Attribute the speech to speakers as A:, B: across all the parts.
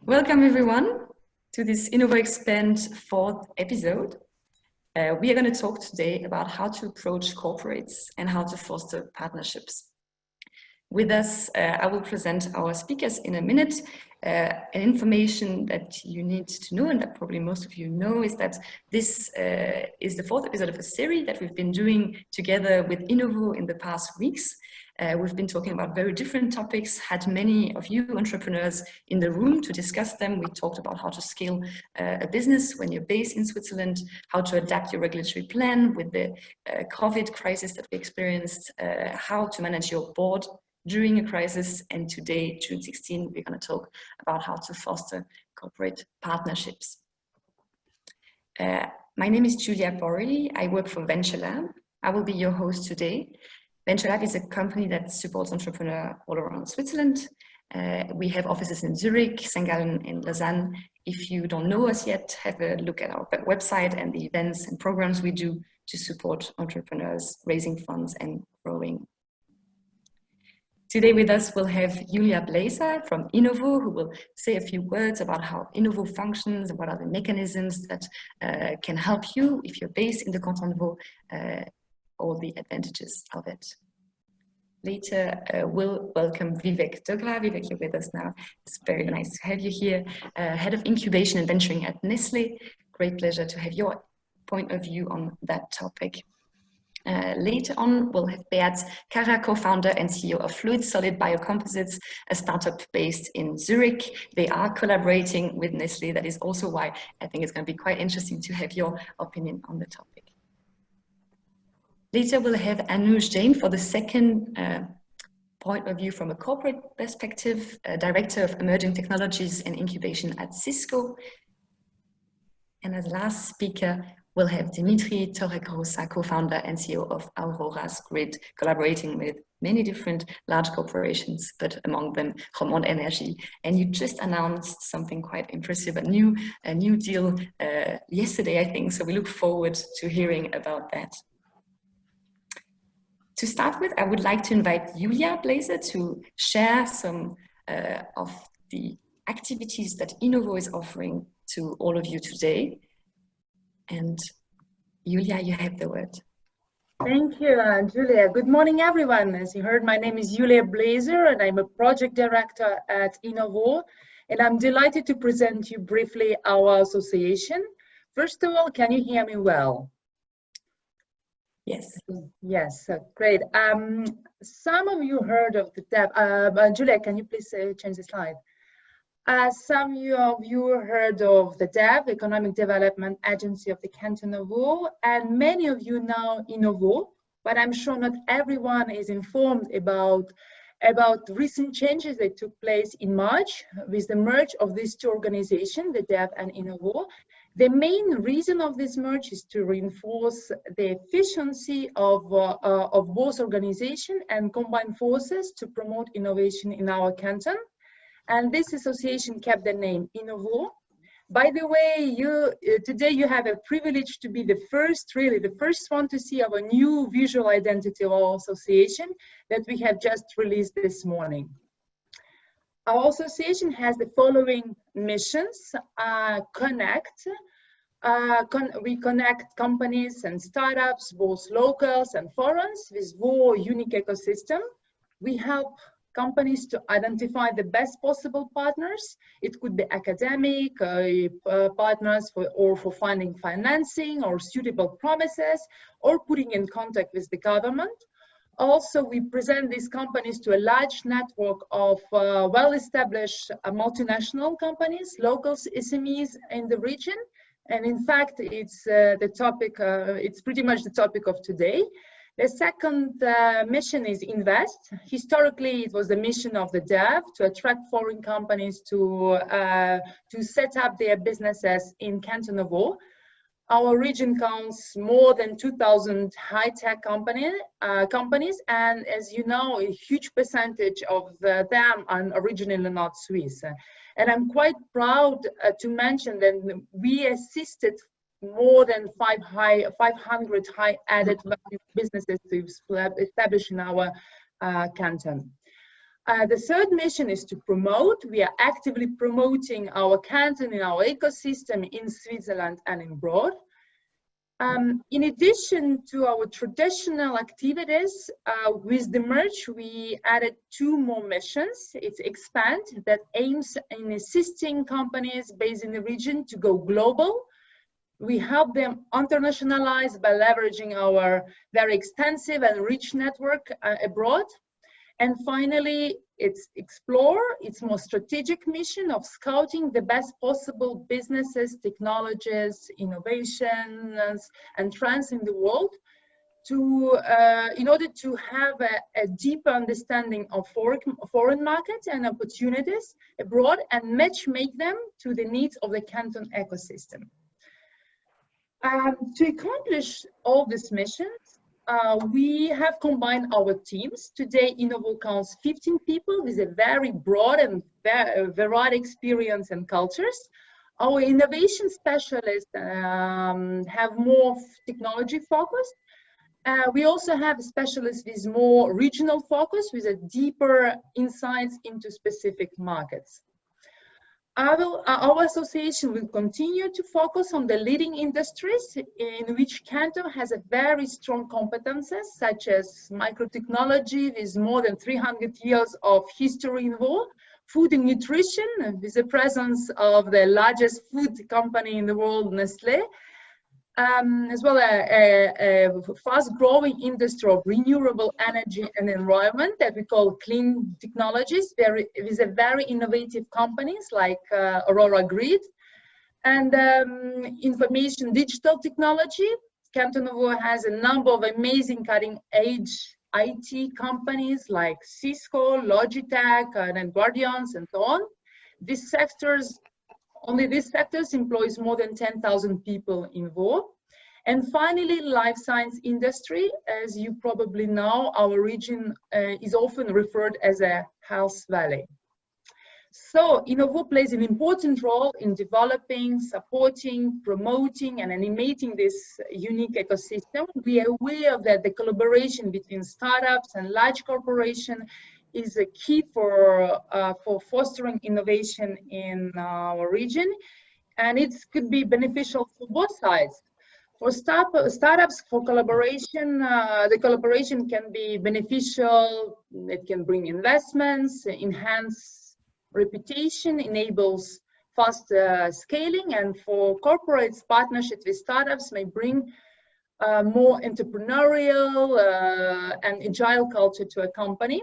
A: Welcome everyone to this Innovaud Expand 4th episode. We are going to talk today about how to approach corporates and how to foster partnerships. With us, I will present our speakers in a minute. Information that you need to know, and that probably most of you know, is that this is the 4th episode of a series that we've been doing together with Innovaud in the past weeks. We've been talking about very different topics, had many of you entrepreneurs in the room to discuss them. We talked about how to scale a business when you're based in Switzerland, how to adapt your regulatory plan with the COVID crisis that we experienced, how to manage your board during a crisis, and today, June 16, we're going to talk about how to foster corporate partnerships. My name is Yuliya. I work for Venture Lab. I will be your host today. Venture Lab is a company that supports entrepreneurs all around Switzerland. We have offices in Zurich, St. Gallen, and Lausanne. If you don't know us yet, have a look at our website and the events and programs we do to support entrepreneurs raising funds and growing. Today with us, we'll have Yuliya Blaser from Innovaud, who will say a few words about how Innovaud functions and what are the mechanisms that can help you if you're based in the canton of Vaud, all the advantages of it. Later, we'll welcome Vivek. Dogra, Vivek, you're with us now. It's very nice to have you here. Head of Incubation and Venturing at Nestlé. Great pleasure to have your point of view on that topic. Later on, we'll have Beat Kara, co-founder and CEO of Fluidsolid Biocomposites, a startup based in Zurich. They are collaborating with Nestlé. That is also why I think it's going to be quite interesting to have your opinion on the topic. Later, we'll have Anuj, Jain for the second point of view from a corporate perspective, Director of Emerging Technologies and Incubation at CISCO. And as last speaker, we'll have Dimitri, Torregrossa, co-founder and CEO of Aurora's Grid, collaborating with many different large corporations, but among them, Romand Energy. And you just announced something quite impressive, a new deal yesterday, I think. So we look forward to hearing about that. To start with, I would like to invite Yuliya Blaser to share some of the activities that Innovaud is offering to all of you today. And Yuliya, you have the word.
B: Thank you, Julia. Good morning, everyone. As you heard, my name is Yuliya Blaser, and I'm a project director at Innovaud. And I'm delighted to present you briefly our association. First of all, can you hear me well?
A: Yes.
B: Yes, great. Some of you heard of the DEV. Julia, can you please change the slide? Some of you heard of the DEV, Economic Development Agency of the Canton of Vaud, and many of you know Innovaud, but I'm sure not everyone is informed about recent changes that took place in March with the merge of these two organizations, the DEV and Innovaud. The main reason of this merge is to reinforce the efficiency of both organizations and combine forces to promote innovation in our canton. And this association kept the name Innovaud. By the way, today you have a privilege to be the first one to see our new visual identity of our association that we have just released this morning. Our association has the following missions: we connect companies and startups, both locals and foreigners, with Vaud unique ecosystem. We help companies to identify the best possible partners. It could be academic partners for finding financing or suitable promises, or putting in contact with the government. Also, we present these companies to a large network of well-established multinational companies, local SMEs in the region. And in fact, it's it's pretty much the topic of today. The second mission is invest. Historically, it was the mission of the DEV to attract foreign companies to set up their businesses in Canton of Vaud. Our region counts more than 2,000 high-tech companies, and as you know, a huge percentage of them are originally not Swiss. And I'm quite proud to mention that we assisted more than 500 high added value businesses to establish in our canton. The third mission is to promote. We are actively promoting our canton in our ecosystem in Switzerland and abroad. In addition to our traditional activities, with the merge, we added 2 more missions. It's Expand, that aims in assisting companies based in the region to go global. We help them internationalize by leveraging our very extensive and rich network abroad. And finally, it's Explore, its more strategic mission of scouting the best possible businesses, technologies, innovations, and trends in the world to, in order to have a deeper understanding of foreign markets and opportunities abroad and make them to the needs of the canton ecosystem. To accomplish all these missions, we have combined our teams. Today, Innovaud counts 15 people with a very broad and varied experience and cultures. Our innovation specialists have more technology focus. We also have specialists with more regional focus, with a deeper insights into specific markets. Our association will continue to focus on the leading industries in which Canton has a very strong competences, such as microtechnology with more than 300 years of history involved, food and nutrition with the presence of the largest food company in the world, Nestlé, as well as a fast-growing industry of renewable energy and environment that we call clean technologies, with a very innovative companies like Aurora Grid, and information digital technology. Canton has a number of amazing cutting-edge IT companies like CISCO, Logitech, and Guardians, and so on. These sectors, only these sectors employs more than 10,000 people involved. And finally, life science industry. As you probably know, our region is often referred as a health valley. So Innovaud plays an important role in developing, supporting, promoting, and animating this unique ecosystem. We are aware that the collaboration between startups and large corporations is a key for fostering innovation in our region, and it could be beneficial for both sides. For startups, for collaboration, the collaboration can be beneficial. It can bring investments, enhance reputation, enables fast scaling, and for corporates, partnerships with startups may bring more entrepreneurial and agile culture to a company.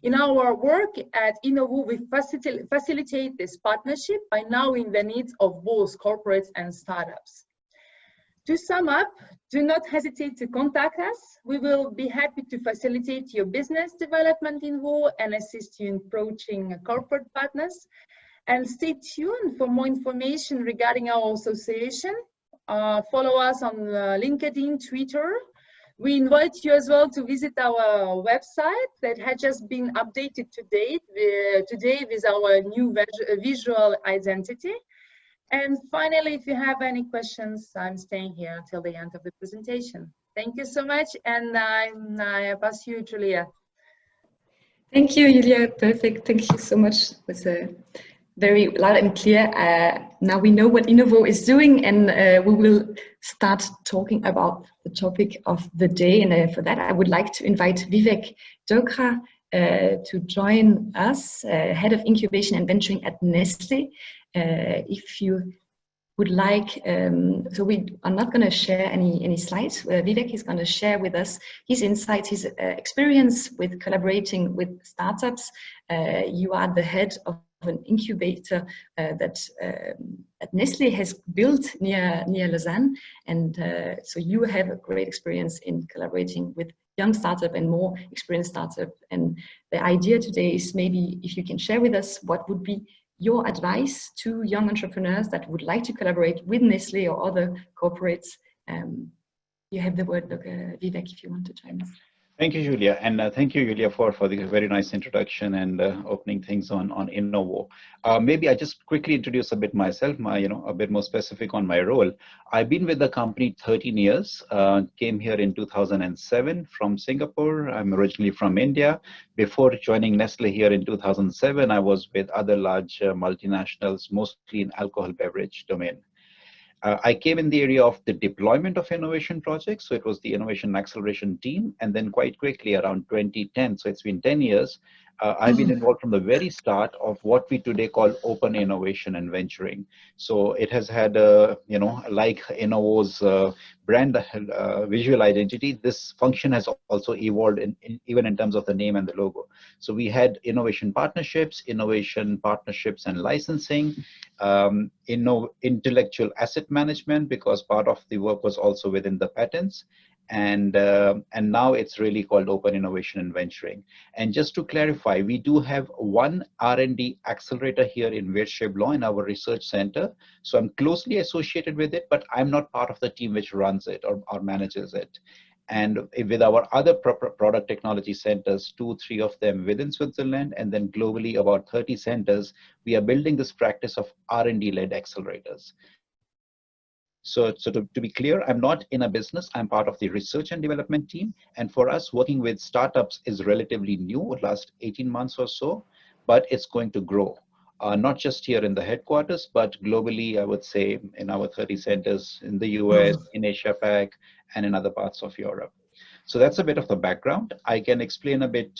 B: In our work at Innovaud, we facilitate this partnership by knowing the needs of both corporates and startups. To sum up, do not hesitate to contact us. We will be happy to facilitate your business development involved and assist you in approaching corporate partners. And stay tuned for more information regarding our association. Follow us on LinkedIn, Twitter. We invite you as well to visit our website that has just been updated today with our new visual identity. And finally, if you have any questions, I'm staying here until the end of the presentation. Thank you so much, and I pass you, Yuliya.
A: Thank you, Yuliya. Perfect. Thank you so much. It was very loud and clear. Now we know what Innovaud is doing, and we will start talking about the topic of the day. And for that, I would like to invite Vivek Dogra to join us, Head of Incubation and Venturing at Nestlé. If you would like, so we are not going to share any slides. Vivek is going to share with us his insights, his experience with collaborating with startups. You are the head of an incubator that Nestlé has built near Lausanne, and so you have a great experience in collaborating with young startup and more experienced startup. And the idea today is maybe if you can share with us what would be your advice to young entrepreneurs that would like to collaborate with Nestlé or other corporates. You have the word, Vivek, if you want to join us.
C: Thank you, Julia, and thank you, Julia, for the very nice introduction and opening things on Innovaud. Maybe I just quickly introduce a bit myself, a bit more specific on my role. I've been with the company 13 years. Came here in 2007 from Singapore. I'm originally from India. Before joining Nestlé here in 2007, I was with other large multinationals, mostly in alcohol beverage domain. I came in the area of the deployment of innovation projects. So it was the innovation acceleration team. And then quite quickly around 2010, so it's been 10 years, I've been involved from the very start of what we today call open innovation and venturing. So it has had, like Innovaud's brand visual identity, this function has also evolved even in terms of the name and the logo. So we had innovation partnerships and licensing, intellectual asset management, because part of the work was also within the patents. And now it's really called open innovation and venturing. And just to clarify, we do have one R&D accelerator here in Vircheblon in our research center. So I'm closely associated with it, but I'm not part of the team which runs it or manages it. And with our other product technology centers, 2-3 of them within Switzerland, and then globally about 30 centers, we are building this practice of R&D-led accelerators. So to be clear, I'm not in a business. I'm part of the research and development team. And for us, working with startups is relatively new, last 18 months or so, but it's going to grow. Not just here in the headquarters, but globally, I would say in our 30 centers in the US, in Asia Pac, and in other parts of Europe. So that's a bit of the background. I can explain a bit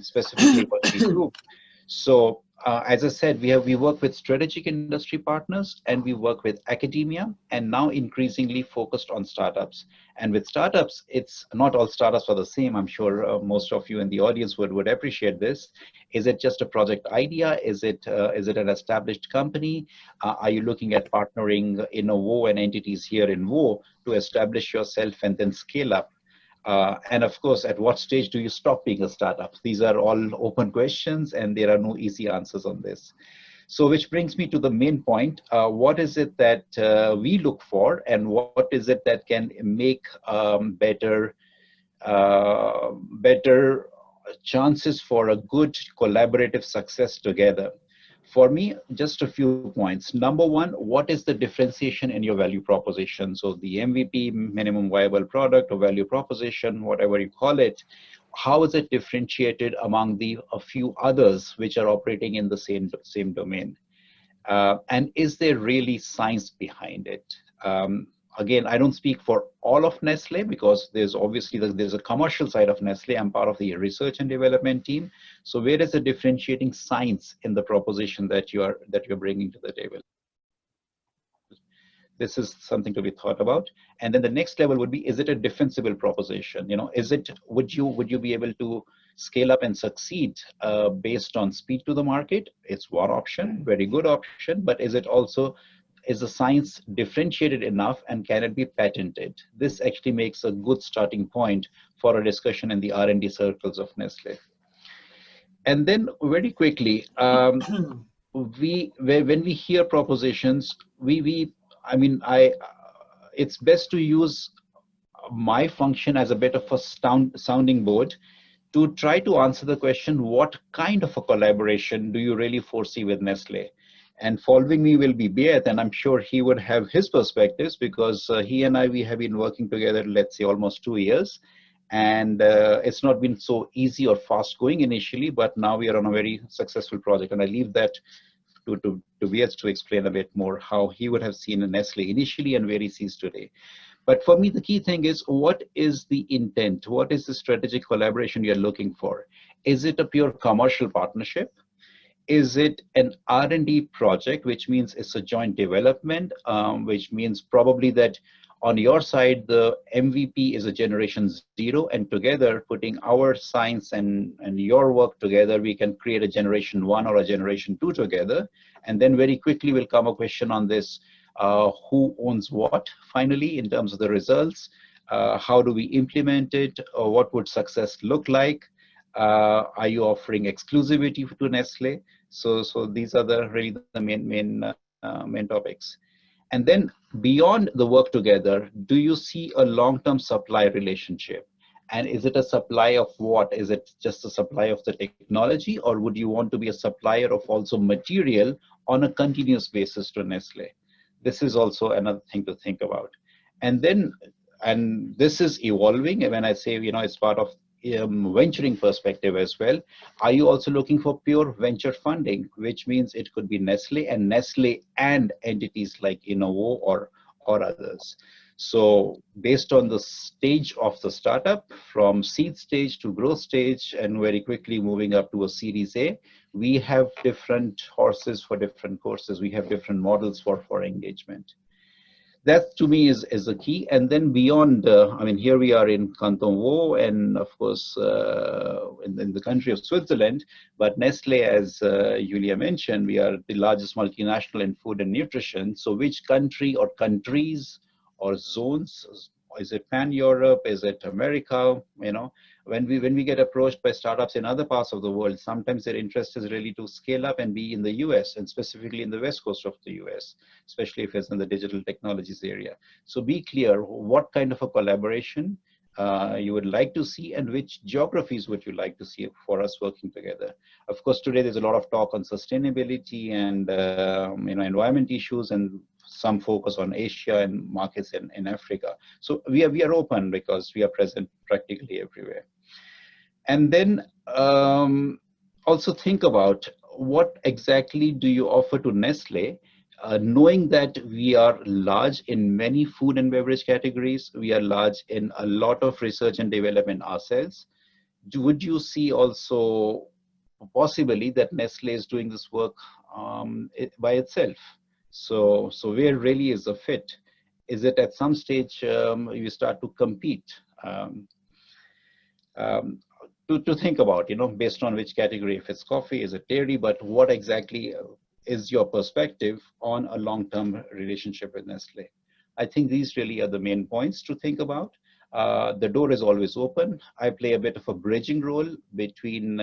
C: specifically what we do. So as I said, we work with strategic industry partners and we work with academia, and now increasingly focused on startups. And with startups, it's not all startups are the same. I'm sure most of you in the audience would appreciate this. Is it just a project idea? Is it an established company? Are you looking at partnering Innovaud and entities here in Vaud to establish yourself and then scale up? And of course, at what stage do you stop being a startup? These are all open questions and there are no easy answers on this. So which brings me to the main point. What is it that we look for, and what is it that can make better chances for a good collaborative success together? For me, just a few points. Number one, what is the differentiation in your value proposition? So the MVP, minimum viable product, or value proposition, whatever you call it, how is it differentiated among a few others which are operating in the same domain? And is there really science behind it? Again, I don't speak for all of Nestlé because there's obviously there's a commercial side of Nestlé. I'm part of the research and development team. So where is the differentiating science in the proposition that you're bringing to the table? This is something to be thought about. And then the next level would be, is it a defensible proposition? Would you be able to scale up and succeed based on speed to the market? It's one option, very good option, but is the science differentiated enough and can it be patented? This actually makes a good starting point for a discussion in the R&D circles of Nestlé. And then very quickly, when we hear propositions, it's best to use my function as a bit of a sounding board to try to answer the question, what kind of a collaboration do you really foresee with Nestlé? And following me will be Beat, and I'm sure he would have his perspectives because he and we have been working together, let's say almost 2 years. And it's not been so easy or fast going initially, but now we are on a very successful project. And I leave that to Beat to explain a bit more how he would have seen Nestlé initially and where he sees today. But for me, the key thing is, what is the intent? What is the strategic collaboration you're looking for? Is it a pure commercial partnership? Is it an R&D project, which means it's a joint development, which means probably that on your side, the MVP is a generation 0, and together putting our science and your work together, we can create a generation 1 or a generation 2 together. And then very quickly will come a question on this, who owns what finally in terms of the results? How do we implement it? Or what would success look like? Are you offering exclusivity to Nestlé? So these are really the main topics. And then beyond the work together, do you see a long-term supply relationship? And is it a supply of what? Is it just a supply of the technology, or would you want to be a supplier of also material on a continuous basis to Nestlé? This is also another thing to think about. And then, and this is evolving. And when I say, it's part of venturing perspective as well. Are you also looking for pure venture funding, which means it could be Nestlé and entities like Innovaud or others? So based on the stage of the startup, from seed stage to growth stage, and very quickly moving up to a Series A, we have different horses for different courses. We have different models for engagement. That to me is the key. And then beyond, I mean, here we are in Canton Vaud, and of course in the country of Switzerland, but Nestlé, as Yuliya mentioned, we are the largest multinational in food and nutrition. So which country or countries or zones? Is it pan-Europe? Is it America? When we get approached by startups in other parts of the world, sometimes their interest is really to scale up and be in the US, and specifically in the West Coast of the US, especially if it's in the digital technologies area. So be clear what kind of a collaboration you would like to see, and which geographies would you like to see for us working together. Of course, today there's a lot of talk on sustainability and environment issues, and some focus on Asia and markets in Africa. So we are open because we are present practically everywhere. And then also think about what exactly do you offer to Nestlé, knowing that we are large in many food and beverage categories, we are large in a lot of research and development ourselves. Would you see also possibly that Nestlé is doing this work by itself? So where really is the fit? Is it at some stage you start to compete? To think about, based on which category, if it's coffee, is it dairy, but what exactly is your perspective on a long-term relationship with Nestlé? I think these really are the main points to think about. The door is always open. I play a bit of a bridging role between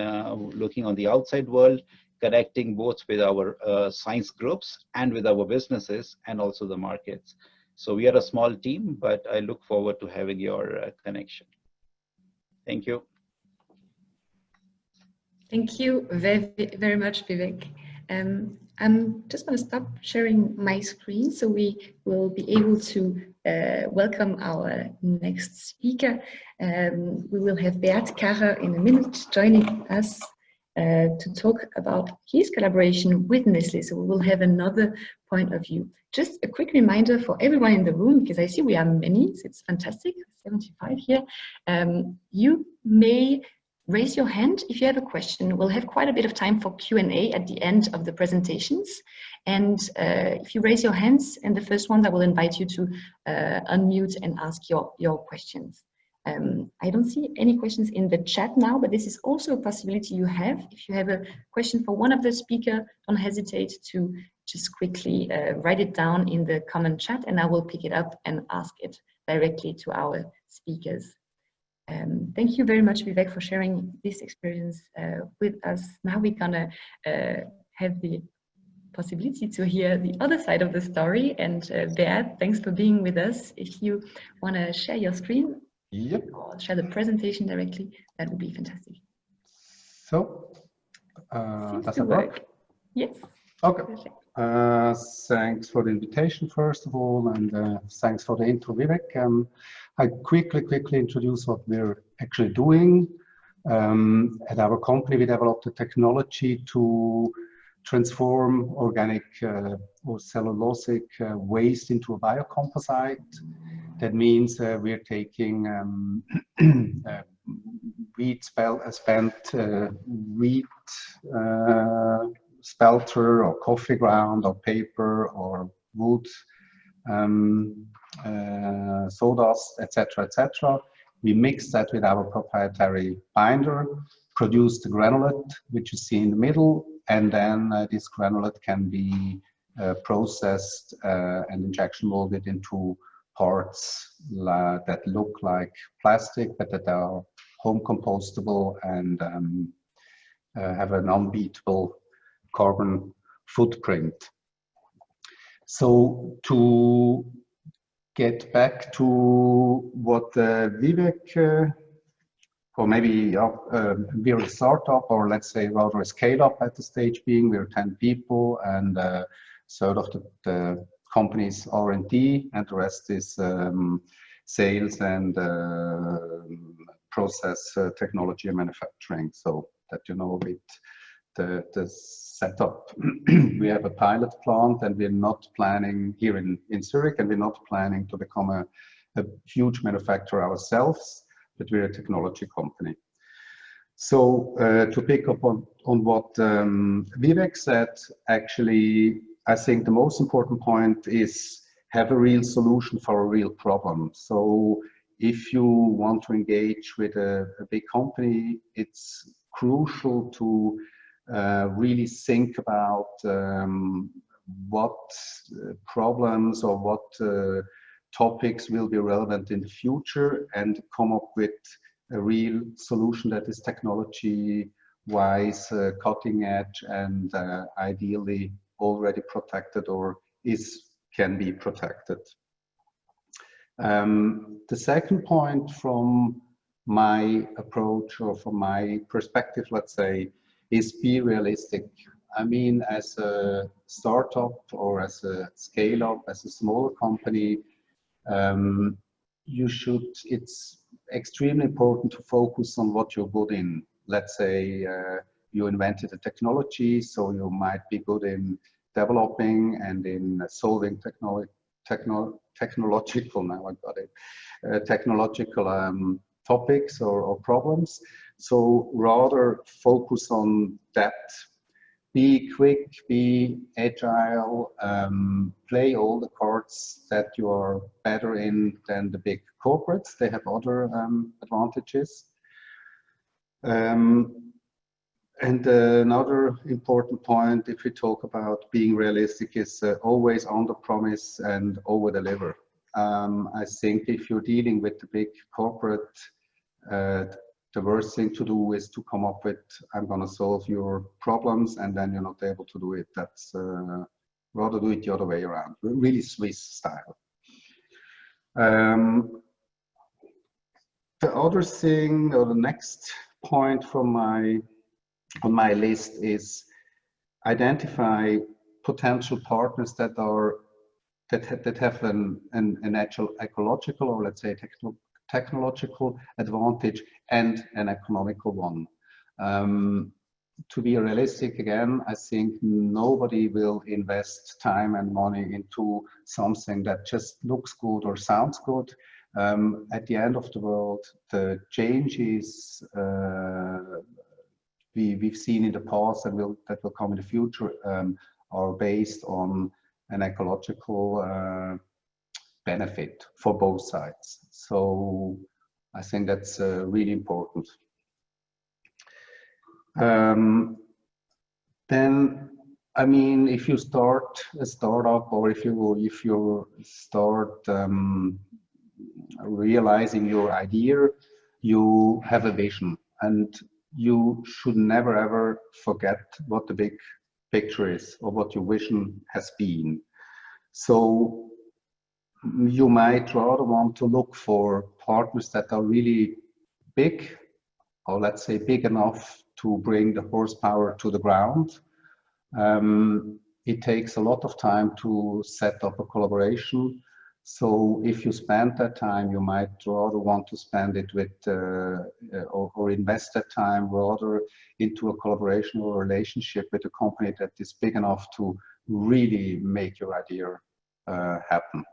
C: looking on the outside world, connecting both with our science groups and with our businesses and also the markets. So we are a small team, but I look forward to having your connection. Thank you.
A: Thank you very, very much, Vivek. I'm just going to stop sharing my screen so we will be able to welcome our next speaker. We will have Beat Karrer in a minute joining us to talk about his collaboration with Nestlé. So we will have another point of view. Just a quick reminder for everyone in the room, because I see we are many, so it's fantastic, 75 here. You may raise your hand if you have a question. We'll have quite a bit of time for Q&A at the end of the presentations. And if you raise your hands and the first ones, I will invite you to unmute and ask your questions. I don't see any questions in the chat now, but this is also a possibility you have. If you have a question for one of the speakers, don't hesitate to just quickly write it down in the comment chat, and I will pick it up and ask it directly to our speakers. Thank you very much, Vivek, for sharing this experience with us. Now we're gonna have the possibility to hear the other side of the story. And Beat, thanks for being with us. If you want to share your screen,
D: yep,
A: or share the presentation directly, that would be fantastic.
D: So, does it work?
A: Yes.
D: Okay. Thanks for the invitation, first of all, and thanks for the intro, Vivek. I quickly introduce what we're actually doing. At our company, we developed a technology to transform organic or cellulosic waste into a biocomposite. That means we're taking spent wheat spelter or coffee ground or paper or wood, sawdust, etc. We mix that with our proprietary binder, produce the granulate, which you see in the middle, and then this granulate can be processed and injection molded into parts that look like plastic, but that are home compostable and have an unbeatable carbon footprint. So to get back to what Vivek or maybe we're a startup, or let's say rather a scale up at the stage being, we're 10 people, and sort of the company's R&D, and the rest is sales and process technology and manufacturing. So that you know a bit the setup. We have a pilot plant, and we're not planning here in Zurich, and we're not planning to become a huge manufacturer ourselves, but we're a technology company. So to pick up on what Vivek said, actually, I think the most important point is have a real solution for a real problem. So if you want to engage with a big company, it's crucial to really think about what problems or what topics will be relevant in the future, and come up with a real solution that is technology-wise, cutting edge, and ideally already protected or can be protected. The second point from my approach, or from my perspective, let's say, is be realistic. I mean, as a startup or as a scale-up, as a smaller company, it's extremely important to focus on what you're good in. Let's say you invented a technology, so you might be good in developing and in solving technological, now I got it, technological topics or problems. So rather focus on that. Be quick, be agile, play all the cards that you are better in than the big corporates. They have other advantages. And another important point, if we talk about being realistic, is always under-promise and over-deliver. I think if you're dealing with the big corporate, the worst thing to do is to come up with, I'm going to solve your problems, and then you're not able to do it. That's rather do it the other way around, really Swiss style. The other thing, or the next point from on my list, is identify potential partners that have an actual ecological, or let's say technological advantage and an economical one. To be realistic again, I think nobody will invest time and money into something that just looks good or sounds good. At the end of the world, the changes we've seen in the past and that will come in the future are based on an ecological benefit for both sides. So I think that's really important. Then, I mean, if you start a startup, or if you start realizing your idea, you have a vision, and you should never ever forget what the big picture is, or what your vision has been. So you might rather want to look for partners that are really big, or let's say big enough to bring the horsepower to the ground. It takes a lot of time to set up a collaboration. So if you spend that time, you might rather want to spend it with, or invest that time rather into a collaboration or relationship with a company that is big enough to really make your idea happen.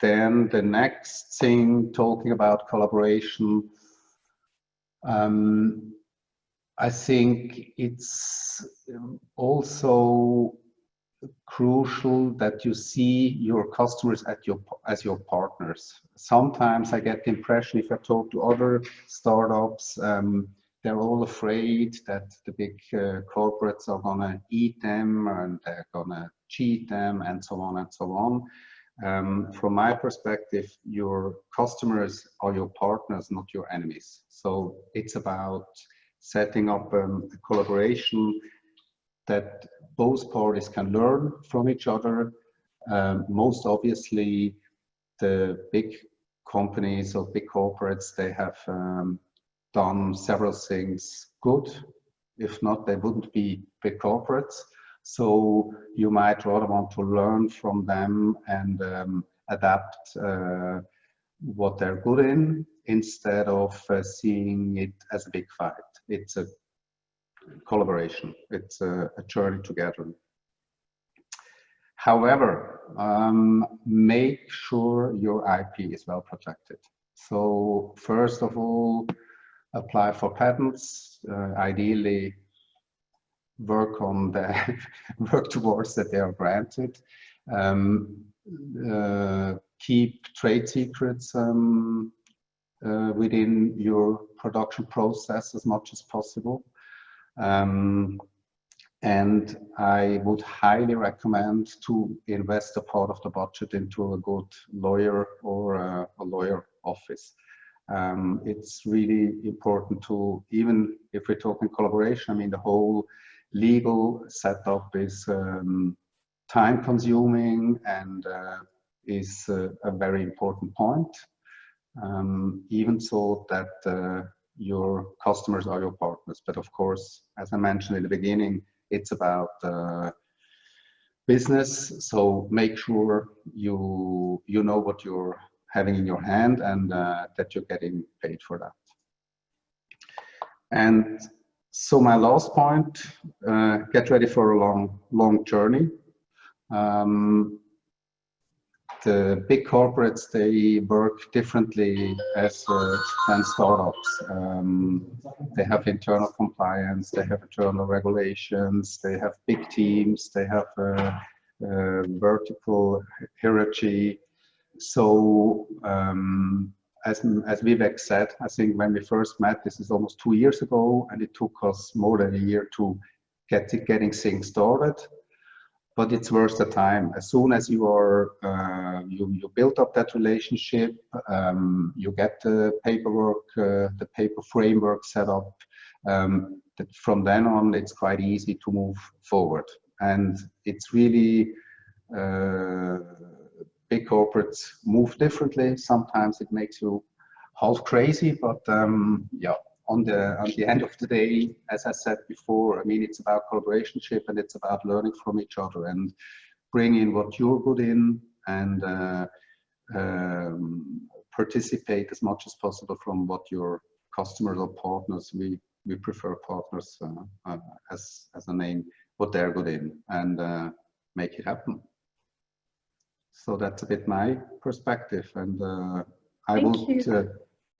D: Then the next thing, talking about collaboration, I think it's also crucial that you see your customers as your partners. Sometimes I get the impression, if I talk to other startups, they're all afraid that the big corporates are going to eat them, and they're going to cheat them, and so on and so on. From my perspective, your customers are your partners, not your enemies. So it's about setting up a collaboration that both parties can learn from each other. Most obviously, the big companies or big corporates, they have done several things good. If not, they wouldn't be big corporates. So you might rather want to learn from them and adapt what they're good in, instead of seeing it as a big fight. It's a collaboration. It's a journey together. However, make sure your IP is well protected. So first of all, apply for patents. Ideally, work on the work towards that they are granted. Keep trade secrets within your production process as much as possible. And I would highly recommend to invest a part of the budget into a good lawyer or a lawyer office. It's really important to, even if we're talking collaboration, I mean, the whole legal setup is time consuming and is a very important point. Even so that your customers are your partners. But of course, as I mentioned in the beginning, it's about business. So make sure you know what you're having in your hand and that you're getting paid for that. And so my last point, get ready for a long journey. The big corporates, they work differently than startups. They have internal compliance, they have internal regulations, they have big teams, they have a vertical hierarchy. So as Vivek said, I think when we first met, this is almost 2 years ago, and it took us more than a year to getting things started. But it's worth the time. As soon as you are you build up that relationship, you get the paperwork, the paper framework set up. That from then on, it's quite easy to move forward. And it's really big corporates move differently. Sometimes it makes you half crazy, but yeah. On the end of the day, as I said before, I mean, it's about collaboration and it's about learning from each other and bring in what you're good in and participate as much as possible from what your customers or partners, we prefer partners as a name, what they're good in, and make it happen. So that's a bit my perspective, and I would.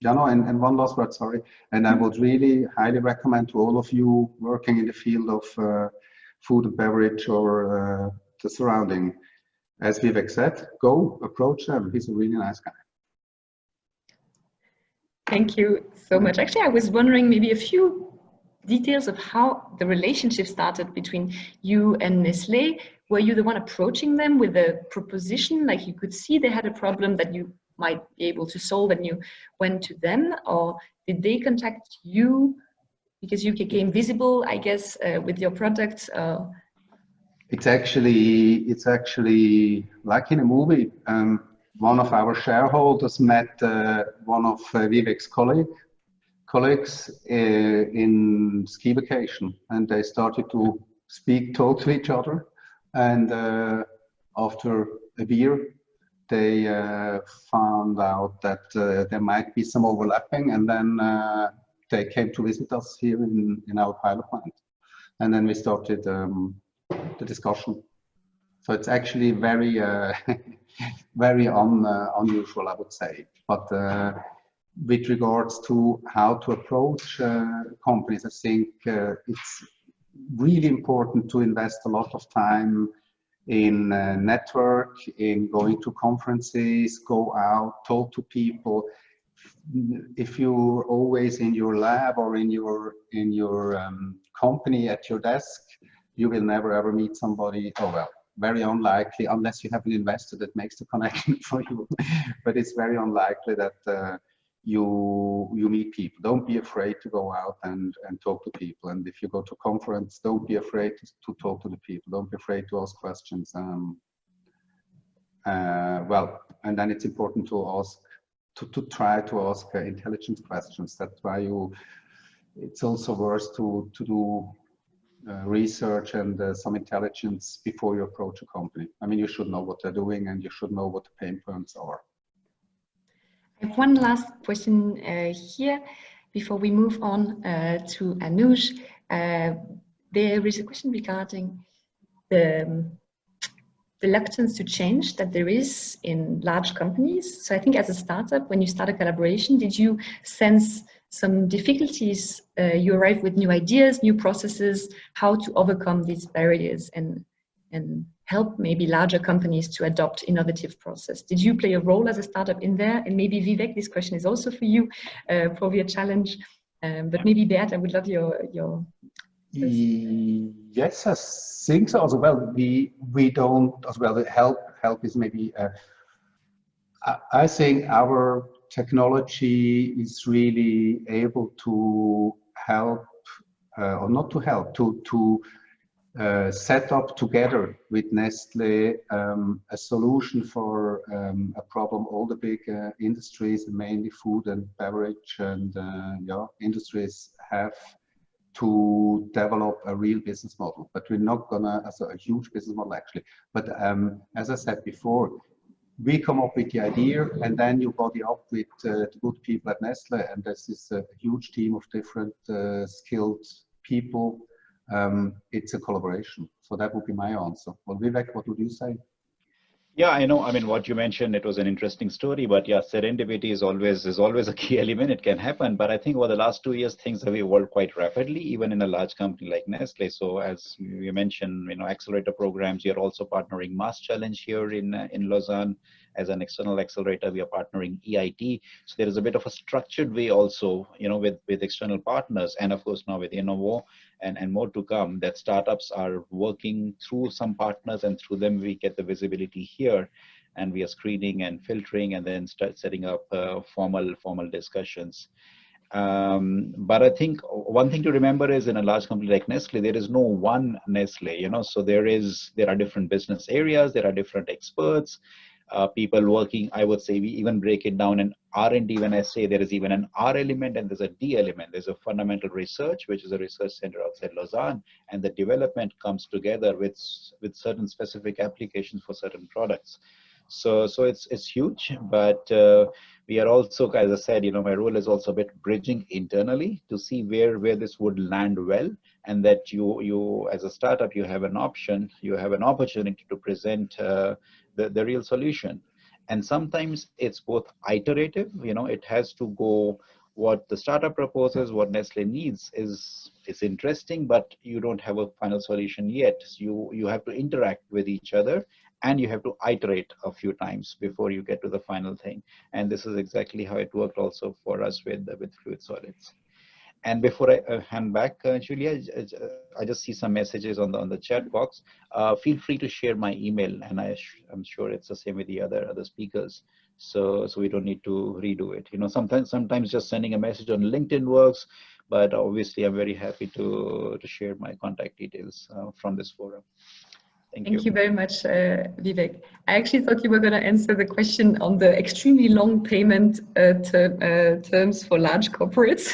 D: Yeah, no, and one last word, sorry. And I would really highly recommend to all of you working in the field of food and beverage or the surrounding, as Vivek said, go approach them. He's a really nice guy.
A: Thank you so much. Actually, I was wondering maybe a few details of how the relationship started between you and Nestlé. Were you the one approaching them with a proposition, like you could see they had a problem that you might be able to solve and you went to them, or did they contact you because you became visible, I guess, with your product?
D: It's actually like in a movie. One of our shareholders met one of Vivek's colleagues in ski vacation, and they started to talk to each other, and after a beer they found out that there might be some overlapping, and then they came to visit us here in our pilot plant, and then we started the discussion. So it's actually very very unusual, I would say. But with regards to how to approach companies, I think it's really important to invest a lot of time in network, in going to conferences, go out, talk to people. If you're always in your lab or in your company at your desk, you will never ever meet somebody. Oh well, very unlikely, unless you have an investor that makes the connection for you. But it's very unlikely that you meet people. Don't be afraid to go out and talk to people. And if you go to a conference, don't be afraid to talk to the people. Don't be afraid to ask questions. Well, and then it's important to ask to try to ask intelligent questions. That's why it's also worth to do research and some intelligence before you approach a company. I mean, you should know what they're doing and you should know what the pain points are.
A: I have one last question here before we move on to Anuj. There is a question regarding the reluctance to change that there is in large companies. So I think as a startup, when you start a collaboration, did you sense some difficulties? You arrive with new ideas, new processes, how to overcome these barriers and help maybe larger companies to adopt innovative process. Did you play a role as a startup in there? And maybe Vivek, this question is also for you, probably a challenge. But maybe Bert, I would love your
D: Yes, I think so as well. We don't as well. Help is maybe. I think our technology is really able to help, or not to help, to set up together with Nestlé a solution for a problem all the big industries, mainly food and beverage and industries have to develop a real business model. But we're not gonna, as a huge business model actually. But as I said before, we come up with the idea and then you body up with the good people at Nestlé, and this is a huge team of different skilled people. It's a collaboration. So that would be my answer. Well, Vivek, what would you say?
C: Yeah, I know. I mean, what you mentioned, it was an interesting story, but yeah, serendipity is always a key element. It can happen, but I think over the last 2 years, things have evolved quite rapidly, even in a large company like Nestlé. So as you mentioned, accelerator programs, we are also partnering Mass Challenge here in Lausanne as an external accelerator. We are partnering EIT. So there is a bit of a structured way also, with external partners, and of course now with Innovaud and more to come, that startups are working through some partners, and through them we get the visibility here, and we are screening and filtering and then start setting up formal discussions. But I think one thing to remember is in a large company like Nestlé, there is no one Nestlé, so there are different business areas, there are different experts, people working. I would say we even break it down in R&D. When I say there is even an R element and there's a D element, there's a fundamental research, which is a research center outside Lausanne, and the development comes together with certain specific applications for certain products. So it's huge, but we are also, as I said, my role is also a bit bridging internally to see where this would land well, and that you as a startup, you have an option, you have an opportunity to present the real solution. And sometimes it's both iterative, it has to go, what the startup proposes, what Nestlé needs is interesting, but you don't have a final solution yet. So you have to interact with each other, and you have to iterate a few times before you get to the final thing. And this is exactly how it worked also for us with Fluidsolids. And before I hand back, Yuliya, I just see some messages on the chat box. Feel free to share my email, and I'm sure it's the same with the other speakers. So we don't need to redo it. Sometimes just sending a message on LinkedIn works, but obviously I'm very happy to share my contact details from this forum.
A: Thank you very much, Vivek. I actually thought you were going to answer the question on the extremely long payment terms for large corporates.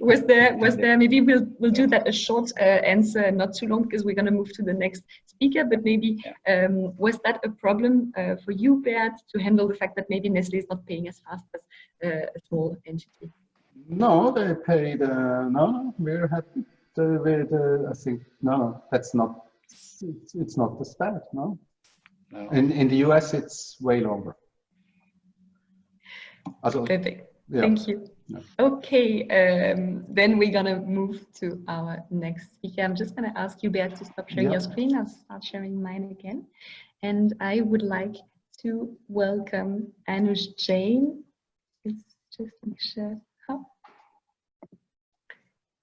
A: was there? Maybe we'll do that a short answer, not too long, because we're going to move to the next speaker. But maybe was that a problem for you, Bert, to handle the fact that maybe Nestlé is not paying as fast as a small entity?
D: No, they paid. No, we're happy. I think no, that's not. It's not as bad. No. In the US, it's way longer.
A: Perfect.
D: Yeah.
A: Thank you. Yeah. Okay, then we're gonna move to our next speaker. I'm just gonna ask you, Bert, to stop sharing your screen. I'll start sharing mine again, and I would like to welcome Anuj Jain. It's just make sure.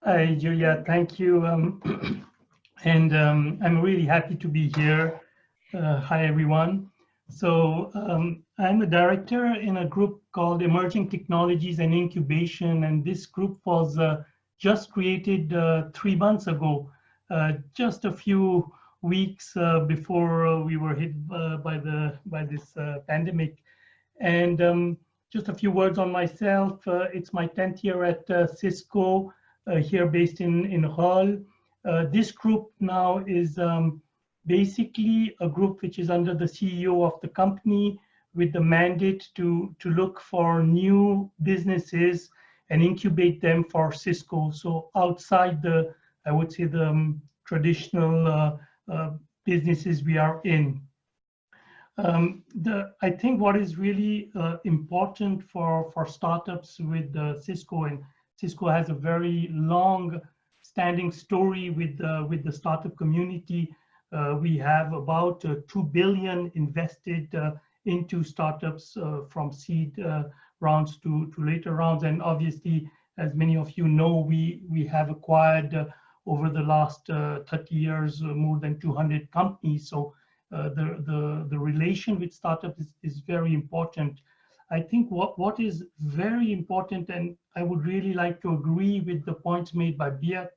E: Hi, Yuliya, thank you. And I'm really happy to be here. Hi, everyone. So I'm a director in a group called Emerging Technologies and Incubation, and this group was just created 3 months ago, just a few weeks before we were hit by this pandemic. And just a few words on myself. It's my 10th year at CISCO, here based in Hull. This group now is basically a group which is under the CEO of the company, with the mandate to look for new businesses and incubate them for CISCO. So outside the, I would say, the traditional businesses we are in. I think what is really important for startups with CISCO, and CISCO has a very long standing story with the startup community. We have about 2 billion invested into startups from seed rounds to later rounds. And obviously, as many of you know, we have acquired over the last 30 years more than 200 companies. So the relation with startups is very important. I think what is very important, and I would really like to agree with the points made by Beat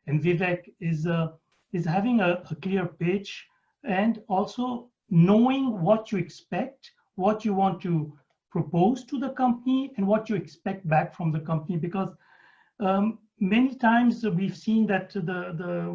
E: and Vivek, is having a clear pitch, and also knowing what you expect, what you want to propose to the company, and what you expect back from the company. Because many times we've seen that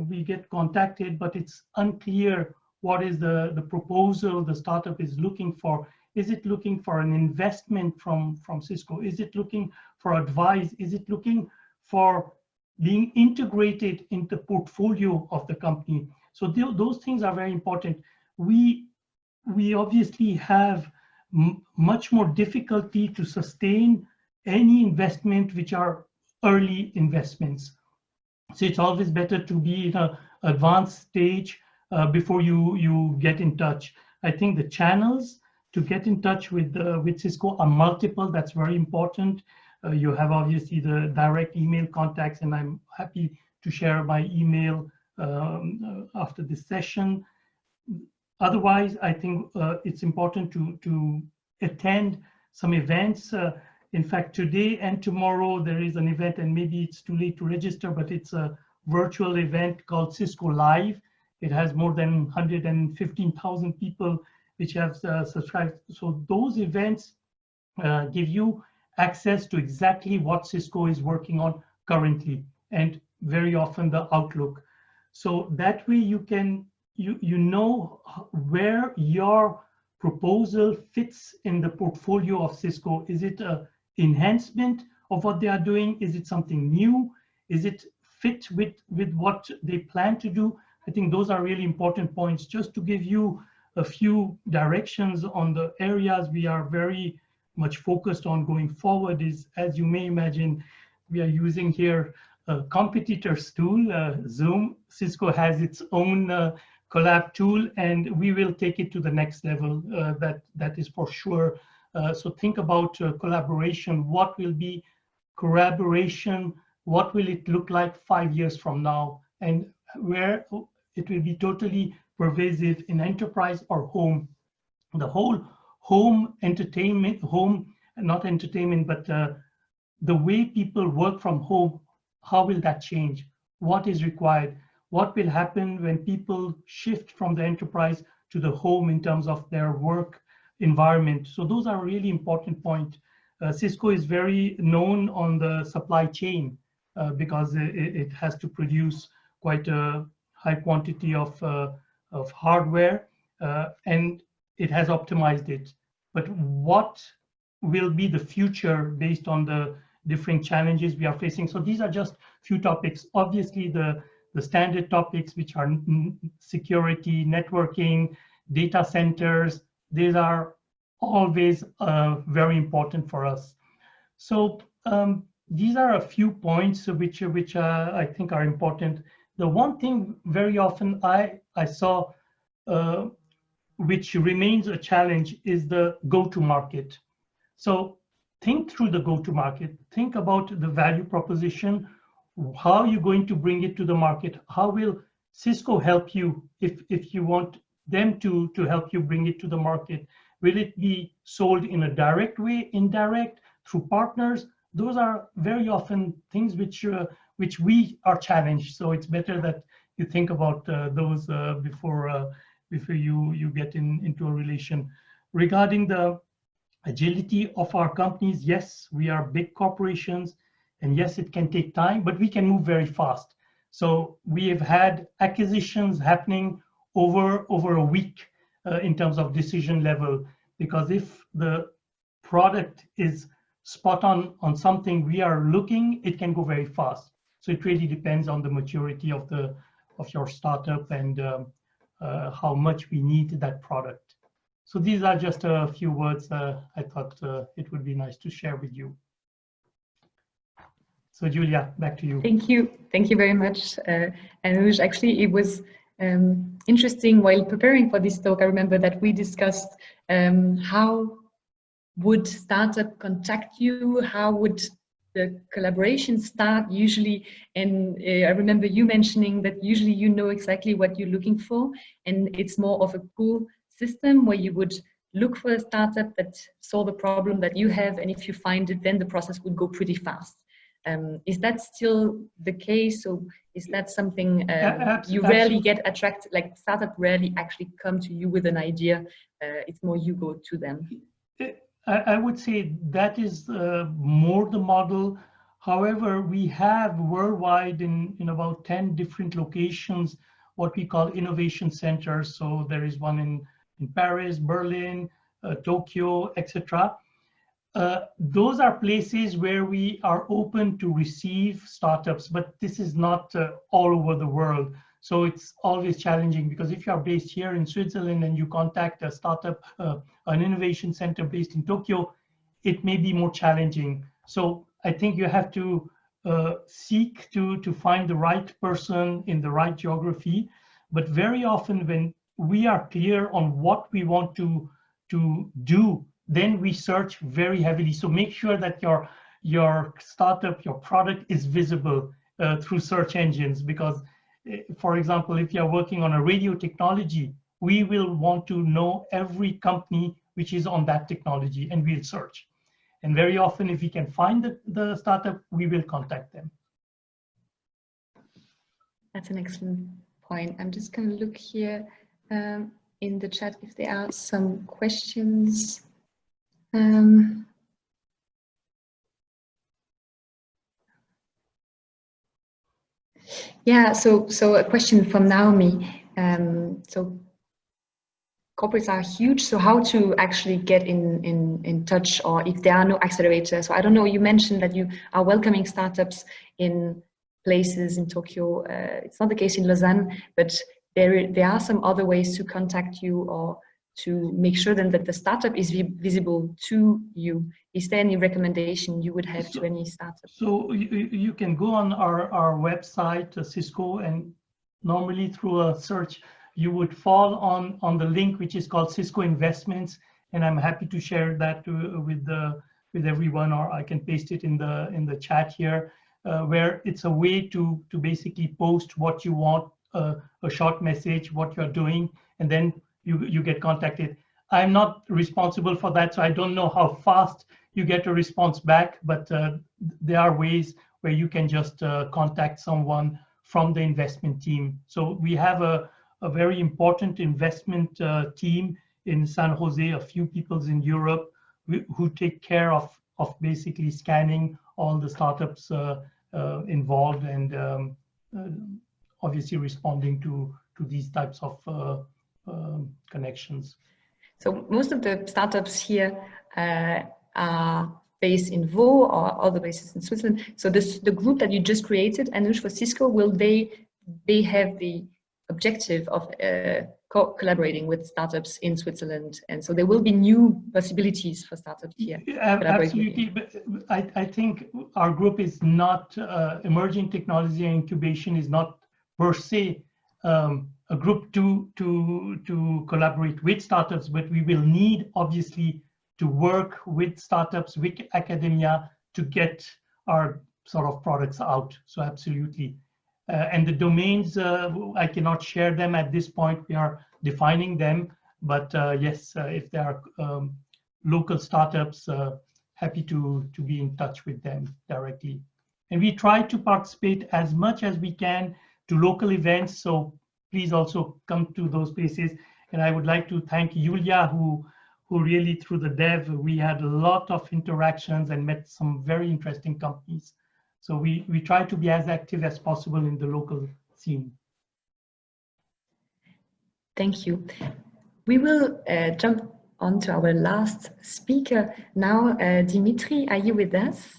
E: we get contacted, but it's unclear what is the proposal the startup is looking for. Is it looking for an investment from CISCO? Is it looking for advice? Is it looking for being integrated in the portfolio of the company? So those things are very important. We obviously have much more difficulty to sustain any investment which are early investments. So it's always better to be in an advanced stage before you get in touch. I think the channels to get in touch with CISCO are multiple. That's very important. You have obviously the direct email contacts, and I'm happy to share my email after this session. Otherwise, I think it's important to attend some events. In fact, today and tomorrow there is an event, and maybe it's too late to register, but it's a virtual event called CISCO Live. It has more than 115,000 people which have subscribed. So those events give you access to exactly what CISCO is working on currently, and very often the outlook. So that way you can you know where your proposal fits in the portfolio of CISCO. Is it an enhancement of what they are doing? Is it something new? Is it fit with what they plan to do? I think those are really important points. Just to give you a few directions on the areas we are very much focused on going forward is, as you may imagine, we are using here a competitor's tool, Zoom. CISCO has its own collab tool, and we will take it to the next level. That is for sure. So think about collaboration. What will be collaboration? What will it look like 5 years from now? And where it will be totally pervasive in enterprise or home. The whole home entertainment, not entertainment, but the way people work from home, how will that change? What is required? What will happen when people shift from the enterprise to the home in terms of their work environment? So those are really important points. CISCO is very known on the supply chain because it has to produce quite a high quantity of hardware, and it has optimized it. But what will be the future based on the different challenges we are facing? So these are just few topics. Obviously, the standard topics, which are security, networking, data centers, these are always very important for us. So these are a few points which I think are important. The one thing very often I saw which remains a challenge is the go-to-market. So think through the go-to-market. Think about the value proposition. How are you going to bring it to the market? How will CISCO help you if you want them to help you bring it to the market? Will it be sold in a direct way, indirect, through partners? Those are very often things which we are challenged. So it's better that you think about those before you get into a relation. Regarding the agility of our companies. Yes, we are big corporations, and yes, it can take time, but we can move very fast. So we have had acquisitions happening over a week in terms of decision level, because if the product is spot on something we are looking, it can go very fast. So it really depends on the maturity of your startup and how much we need that product. So these are just a few words I thought it would be nice to share with you. So Yuliya, back to you.
A: Thank you very much, Anuj. Actually, it was interesting while preparing for this talk. I remember that we discussed how would startup contact you, how would the collaboration start usually, and I remember you mentioning that usually you know exactly what you're looking for, and it's more of a pull system where you would look for a startup that solve a problem that you have, and if you find it, then the process would go pretty fast. Is that still the case? So is that something you rarely get attracted, like startup rarely actually come to you with an idea, it's more you go to them?
E: I would say that is more the model. However, we have worldwide in about 10 different locations what we call innovation centers. So there is one in Paris, Berlin, Tokyo, etc. Those are places where we are open to receive startups, but this is not all over the world. So it's always challenging, because if you are based here in Switzerland and you contact a startup, an innovation center based in Tokyo, it may be more challenging. So I think you have to seek to find the right person in the right geography. But very often when we are clear on what we want to do, then we search very heavily. So make sure that your startup, your product is visible through search engines, because for example, if you're working on a radio technology, we will want to know every company which is on that technology, and we'll search. And very often, if we can find the startup, we will contact them.
A: That's an excellent point. I'm just going to look here in the chat if there are some questions. Yeah, so a question from Naomi. So corporates are huge, so how to actually get in touch, or if there are no accelerators? So I don't know, you mentioned that you are welcoming startups in places in Tokyo. It's not the case in Lausanne, but there are some other ways to contact you or to make sure then that the startup is visible to you. Is there any recommendation you would have to any startup?
E: So you can go on our website, CISCO, and normally through a search, you would fall on the link which is called CISCO Investments, and I'm happy to share that with everyone, or I can paste it in the chat here, where it's a way to basically post what you want, a short message, what you're doing, and then you get contacted. I'm not responsible for that, so I don't know how fast you get a response back, but there are ways where you can just contact someone from the investment team. So we have a very important investment team in San Jose, a few people in Europe who take care of basically scanning all the startups involved and obviously responding to these types of connections.
A: So most of the startups here are based in Vaud or other places in Switzerland. So the group that you just created, Anuj, for CISCO, will they have the objective of collaborating with startups in Switzerland, and so there will be new possibilities for startups here.
E: Absolutely, but I think our group is not emerging technology and incubation is not per se a group to collaborate with startups, but we will need obviously to work with startups, with academia to get our sort of products out. So absolutely. And the domains, I cannot share them at this point. We are defining them, but yes, if there are local startups, happy to be in touch with them directly. And we try to participate as much as we can to local events. So please also come to those places. And I would like to thank Yuliya, who who really, through the dev, we had a lot of interactions and met some very interesting companies. So we try to be as active as possible in the local scene.
A: Thank you. We will jump on to our last speaker now. Dimitri, are you with us?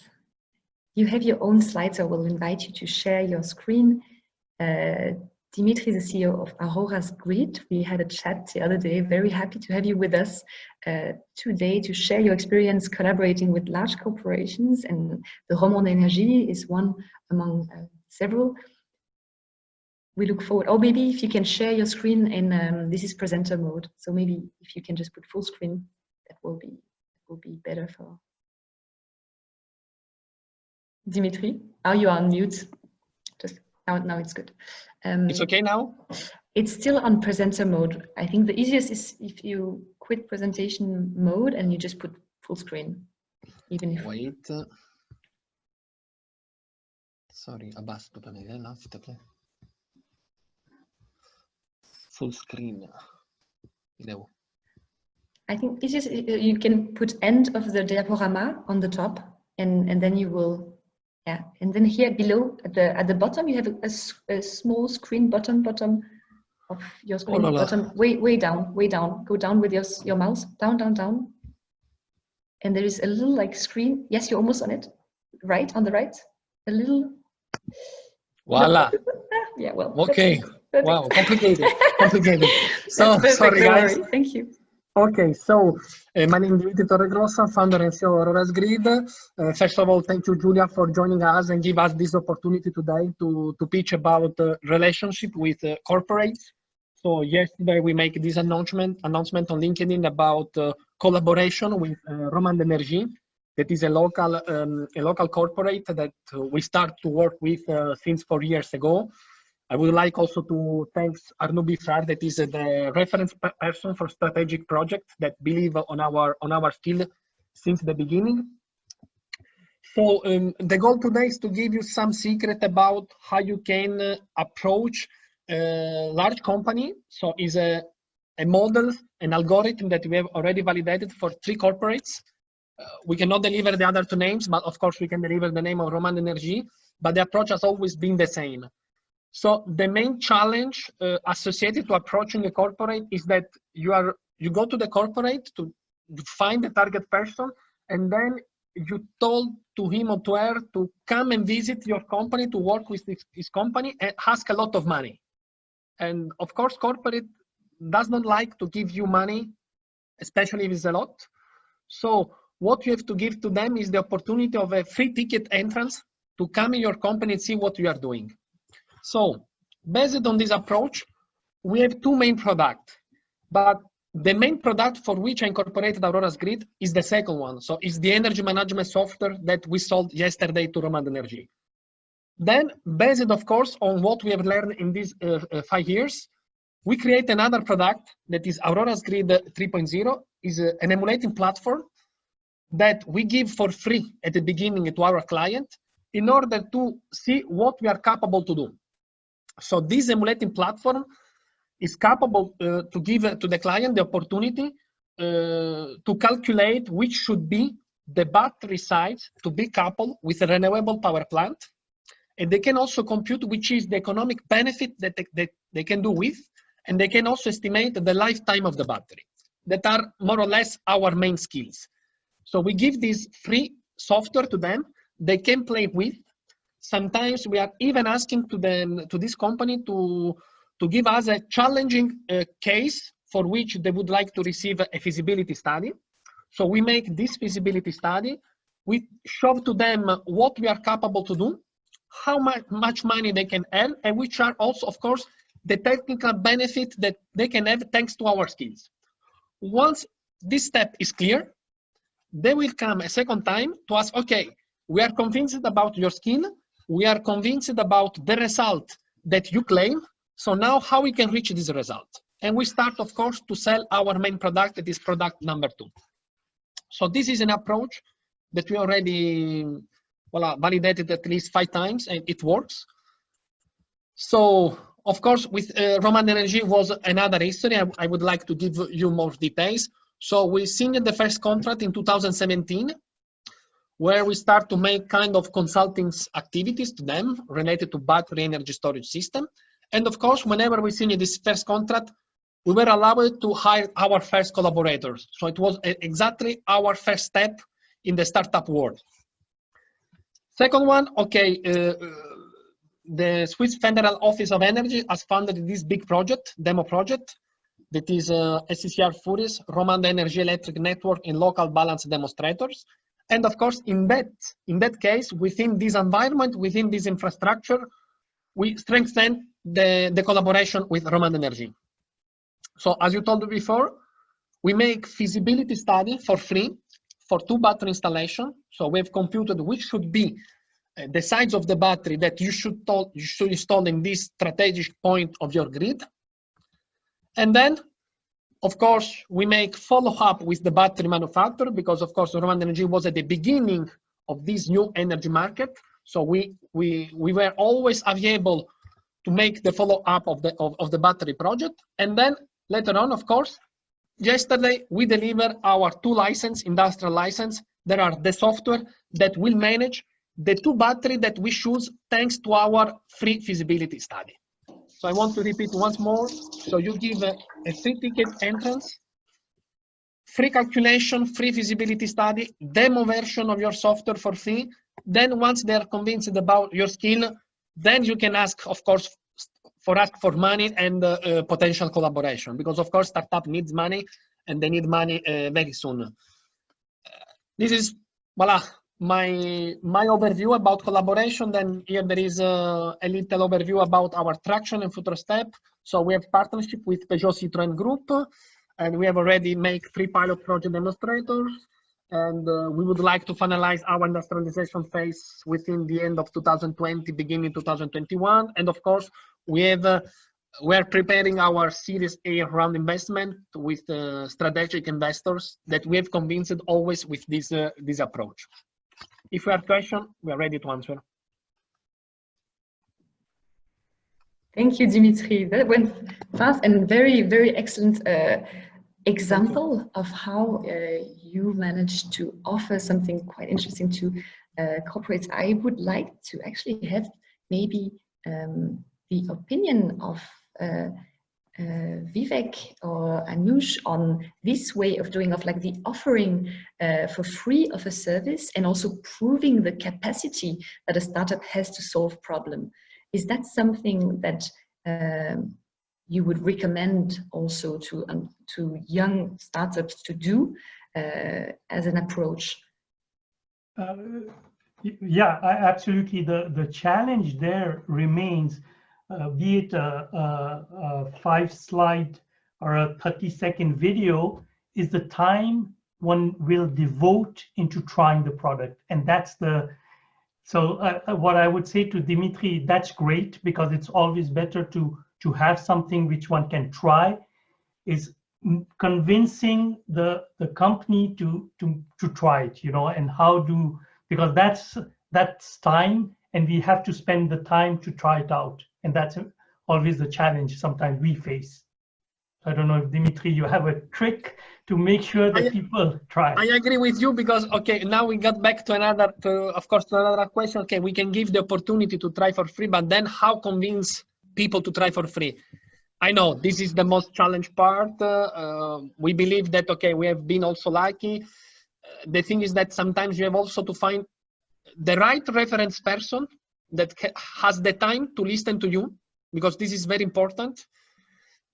A: You have your own slides, so I will invite you to share your screen. Dimitri is the CEO of Aurora's Grid. We had a chat the other day. Very happy to have you with us today to share your experience collaborating with large corporations, and the Romande Energie is one among several. We look forward, or maybe if you can share your screen in, this is presenter mode. So maybe if you can just put full screen, that will be better for Dimitri. Oh, you are on mute. Just now it's good.
F: It's okay now?
A: It's still on presenter mode. I think the easiest is if you quit presentation mode and you just put full screen. Even if
F: Wait. Sorry, abbasso panel, no? Full screen.
A: I think it's just, you can put end of the diaporama on the top, and then you will, yeah. And then here below at the bottom you have a small screen bottom of your screen. Bottom, way down. Go down with your mouse. Down. And there is a little like screen. Yes, you're almost on it. Right on the right. A little.
F: Voila.
A: Yeah. Well.
F: Okay.
A: Perfect.
F: Wow. Complicated. So
A: perfect,
F: sorry, guys.
A: Thank you.
F: Okay, so my name is Dimitri Torregrossa, founder and CEO of Aurora's Grid. First of all, thank you, Yuliya, for joining us and give us this opportunity today to pitch about relationship with corporates. So yesterday we make this announcement on LinkedIn about collaboration with Romande Energie. That is a local corporate that we start to work with since 4 years ago. I would like also to thank Anuj, that is the reference person for strategic projects that believe on our skill since the beginning. So the goal today is to give you some secret about how you can approach a large company. So is a model, an algorithm that we have already validated for 3 corporates. We cannot deliver the other 2 names, but of course we can deliver the name of Romande Energie, but the approach has always been the same. So the main challenge associated to approaching a corporate is that you go to the corporate to find the target person, and then you told to him or to her to come and visit your company, to work with this company, and ask a lot of money. And of course, corporate does not like to give you money, especially if it's a lot. So what you have to give to them is the opportunity of a free ticket entrance to come in your company and see what you are doing. So based on this approach, we have 2 main products, but the main product for which I incorporated Aurora's Grid is the second one. So it's the energy management software that we sold yesterday to Romande Energie. Then, based of course on what we have learned in these 5 years, we create another product that is Aurora's Grid 3.0, is an emulating platform that we give for free at the beginning to our client in order to see what we are capable to do. So this emulating platform is capable to give to the client the opportunity to calculate which should be the battery size to be coupled with a renewable power plant. And they can also compute which is the economic benefit that they can do with, and they can also estimate the lifetime of the battery. That are more or less our main skills. So we give this free software to them, they can play with. Sometimes we are even asking to this company to give us a challenging case for which they would like to receive a feasibility study. So we make this feasibility study, we show to them what we are capable to do, how much money they can earn, and which are also, of course, the technical benefit that they can have thanks to our skills. Once this step is clear, they will come a second time to ask, okay, we are convinced about your skill, we are convinced about the result that you claim, so now how we can reach this result? And we start, of course, to sell our main product, that is product number 2. So this is an approach that we already validated at least 5 times, and it works. So, of course, with Romande Energie was another history. I would like to give you more details. So we signed the first contract in 2017, where we start to make kind of consulting activities to them related to battery energy storage system. And of course, whenever we signed this first contract, we were allowed to hire our first collaborators. So it was exactly our first step in the startup world. Second one, okay, the Swiss Federal Office of Energy has funded this big project, demo project, that is SCCR Furies, Romande Energie Electric Network in local balance demonstrators. And of course, in that case, within this environment, within this infrastructure, we strengthen the collaboration with Romande Energie. So as you told me before, we make feasibility study for free for 2 battery installation. So we've computed which should be the size of the battery that you should install in this strategic point of your grid. And then, of course, we make follow-up with the battery manufacturer, because of course, Romande Energie was at the beginning of this new energy market. So we were always available to make the follow-up of the battery project. And then later on, of course, yesterday we deliver our 2 license, industrial license. There are the software that will manage the 2 battery that we choose thanks to our free feasibility study. So I want to repeat once more. So you give a free ticket entrance, free calculation, free feasibility study, demo version of your software for free. Then once they're convinced about your skill, then you can ask, of course, for money and potential collaboration, because of course startup needs money and they need money very soon. This is, voila, my overview about collaboration. Then here there is a little overview about our traction and future step. So we have partnership with Peugeot Citroën Group, and we have already made 3 pilot project demonstrators. And we would like to finalize our industrialization phase within the end of 2020, beginning 2021. And of course, we're preparing our Series A round investment with strategic investors that we have convinced always with this approach. If you have questions, we are ready to answer.
A: Thank you, Dimitri. That went fast and very, very excellent example of how you managed to offer something quite interesting to corporates. I would like to actually have maybe the opinion of Vivek or Anuj on this way of doing, of like the offering for free of a service and also proving the capacity that a startup has to solve problem. Is that something that you would recommend also to young startups to do as an approach?
E: Yeah, absolutely. The challenge there remains, be it a 5-slide or a 30-second video, is the time one will devote into trying the product. And that's what I would say to Dimitri, that's great, because it's always better to have something which one can try, is convincing the company to try it, and because that's time, and we have to spend the time to try it out. And that's always the challenge sometimes we face. I don't know if, Dimitri, you have a trick to make sure that people try.
F: I agree with you, because, okay, now we got back to another question. Okay, we can give the opportunity to try for free, but then how convince people to try for free? I know this is the most challenging part. We believe that, okay, we have been also lucky. The thing is that sometimes you have also to find the right reference person that has the time to listen to you, because this is very important.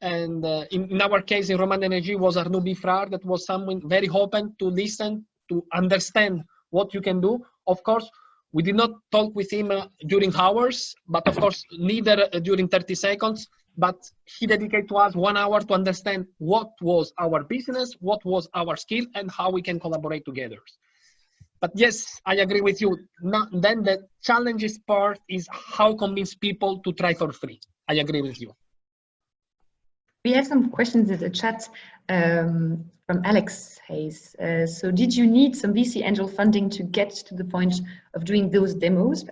F: And in our case, in Romande Energie, was Arnaud Biffrard, that was someone very open to listen, to understand what you can do. Of course, we did not talk with him during hours, but of course, neither during 30 seconds, but he dedicated to us 1 hour to understand what was our business, what was our skill, and how we can collaborate together. But yes, I agree with you. Then the challenges part is how convince people to try for free. I agree with you.
A: We have some questions in the chat from Alex Hayes. So did you need some VC angel funding to get to the point of doing those demos?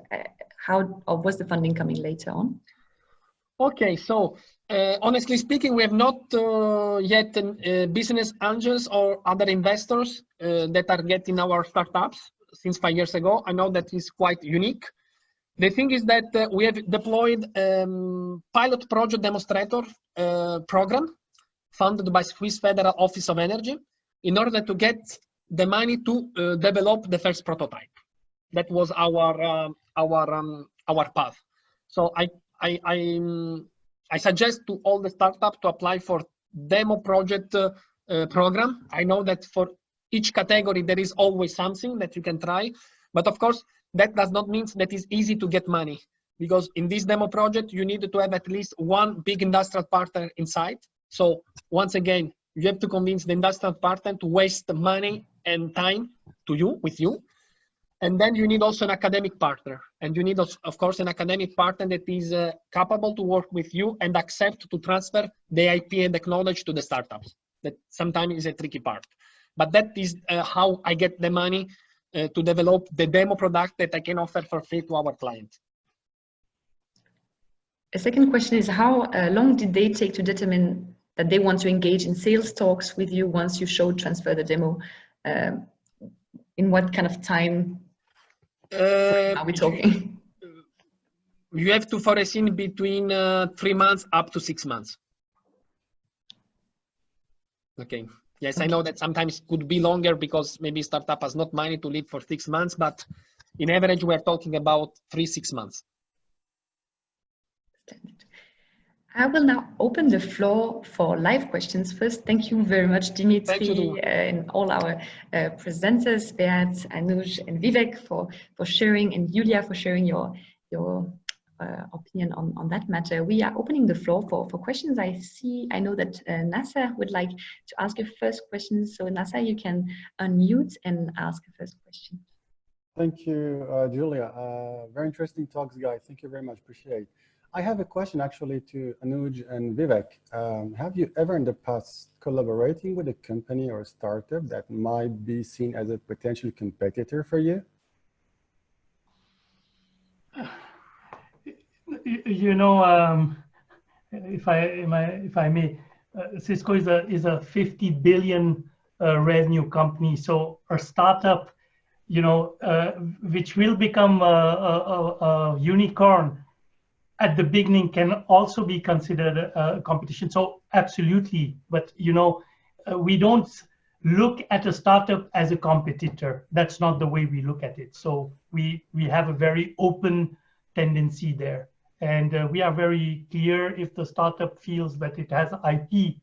A: Or was the funding coming later on?
F: Okay, so honestly speaking, we have not yet business angels or other investors that are getting our startups since 5 years ago. I know that is quite unique. The thing is that we have deployed pilot project demonstrator program funded by Swiss Federal Office of Energy in order to get the money to develop the first prototype. That was our path. So I suggest to all the startups to apply for demo project program. I know that for each category there is always something that you can try, but of course that does not mean that it's easy to get money, because in this demo project you need to have at least one big industrial partner inside. So once again, you have to convince the industrial partner to waste money and time with you. And then you need also an academic partner. And you need, of course, an academic partner that is capable to work with you and accept to transfer the IP and the knowledge to the startups. That sometimes is a tricky part. But that is how I get the money to develop the demo product that I can offer for free to our clients.
A: A second question is, how long did they take to determine that they want to engage in sales talks with you once you transfer the demo? In what kind of time are we talking?
F: You have to foresee between 3 months up to 6 months. Okay. Yes, I know that sometimes it could be longer because maybe startup has not money to live for 6 months, but in average, we're talking about 3-6 months.
A: I will now open the floor for live questions. First, thank you very much, Dimitri, and all our presenters, Beat, Anuj, and Vivek for sharing, and Yuliya for sharing your opinion on that matter. We are opening the floor for questions. I know that Nasser would like to ask your first question. So Nasser, you can unmute and ask the first question.
G: Thank you, Yuliya. Very interesting talks, guys. Thank you very much. Appreciate it. I have a question actually to Anuj and Vivek. Have you ever in the past collaborating with a company or a startup that might be seen as a potential competitor for you?
E: You know, if I may, CISCO is a 50 billion revenue company. So a startup, you know, which will become a unicorn at the beginning can also be considered a competition. So absolutely, but you know, we don't look at a startup as a competitor. That's not the way we look at it. So we have a very open tendency there. And we are very clear if the startup feels that it has IP.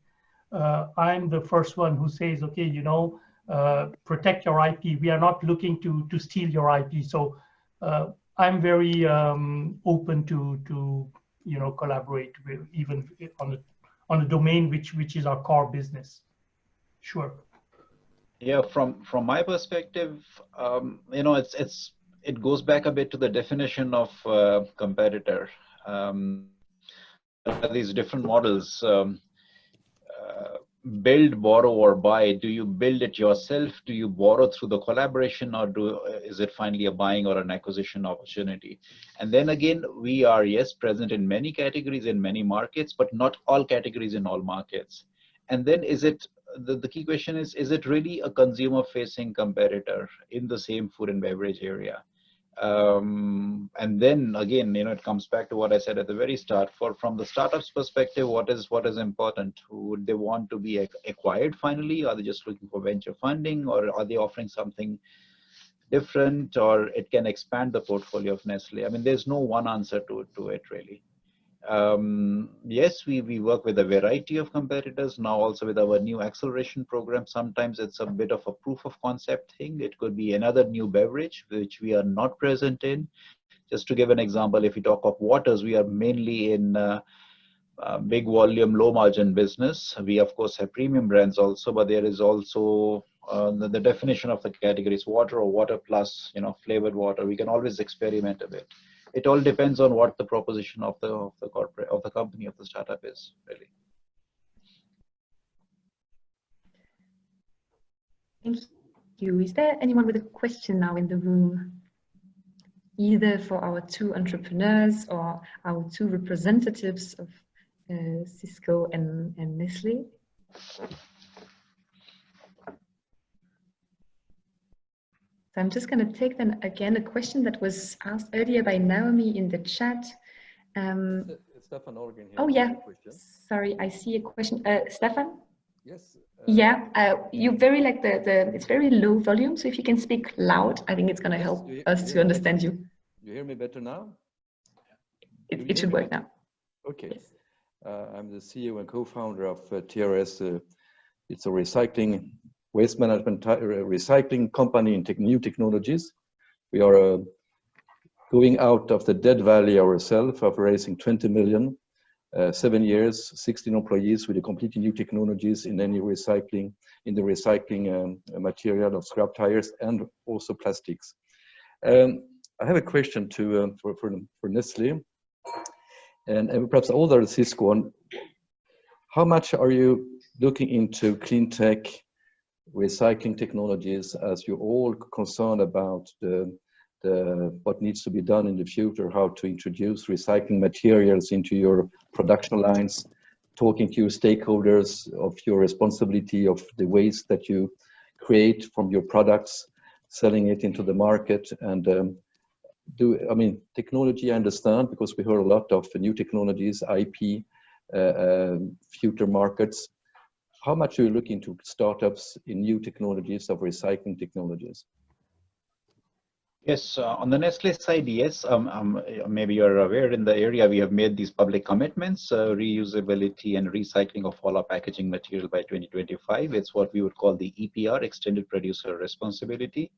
E: I'm the first one who says, okay, you know, protect your IP. We are not looking to steal your IP. So I'm very open to you know, collaborate with, even on a domain which is our core business. Sure.
C: Yeah, from my perspective, you know, it goes back a bit to the definition of competitor. These different models. Build, borrow, or buy. Do you build it yourself? Do you borrow through the collaboration, or is it finally a buying or an acquisition opportunity? And then again, we are, yes, present in many categories in many markets, but not all categories in all markets. And then is it, the key question is it really a consumer-facing competitor in the same food and beverage area? And then again, you know, it comes back to what I said at the very start. From the startup's perspective, what is important? Would they want to be acquired finally? Are they just looking for venture funding, or are they offering something different, or it can expand the portfolio of Nestlé? I mean, there's no one answer to it really. Yes, we work with a variety of competitors now, also with our new acceleration program. Sometimes it's a bit of a proof of concept thing. It could be another new beverage which we are not present in. Just to give an example, if we talk of waters, we are mainly in big volume, low margin business. We of course have premium brands also, but there is also the definition of the category is water or water plus, you know, flavored water. We can always experiment a bit. It all depends on what the proposition of the corporate, of the company, of the startup is really.
A: Thank you. Is there anyone with a question now in the room? either for our two entrepreneurs or our two representatives of CISCO and Nestlé. So I'm just going to take then again a question that was asked earlier by Naomi in the chat.
H: Stefan Organ here.
A: Oh yeah, sorry, I see a question. Stefan?
H: Yes.
A: Yeah, you very like it's very low volume, so if you can speak loud, I think it's going to help us to understand you.
H: You hear me better now?
A: It should work now.
H: Okay. Yes. I'm the CEO and co-founder of TRS. It's a recycling, waste management, recycling company in new technologies. We are going out of the dead valley ourselves of raising 20 million, 7 years, 16 employees with a completely new technologies in any recycling, in the recycling material of scrap tires and also plastics. I have a question to for Nestlé and perhaps older CISCO on how much are you looking into clean tech recycling technologies as you're all concerned about what needs to be done in the future, how to introduce recycling materials into your production lines, talking to your stakeholders of your responsibility of the waste that you create from your products, selling it into the market, and technology I understand because we heard a lot of new technologies, IP, future markets. How much are you looking to startups in new technologies of recycling technologies?
C: Yes, on the Nestlé side, yes. Maybe you're aware in the area we have made these public commitments, reusability and recycling of all our packaging material by 2025. It's what we would call the EPR, Extended Producer Responsibility.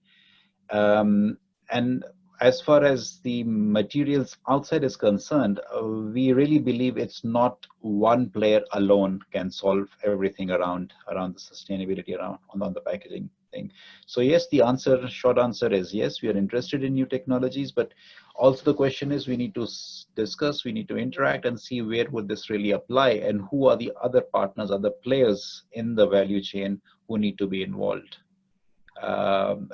C: And as far as the materials outside is concerned, we really believe it's not one player alone can solve everything around the sustainability on the packaging thing. So yes, the short answer is yes, we are interested in new technologies, but also the question is we need to discuss, we need to interact and see where would this really apply and who are the other partners, other players in the value chain who need to be involved.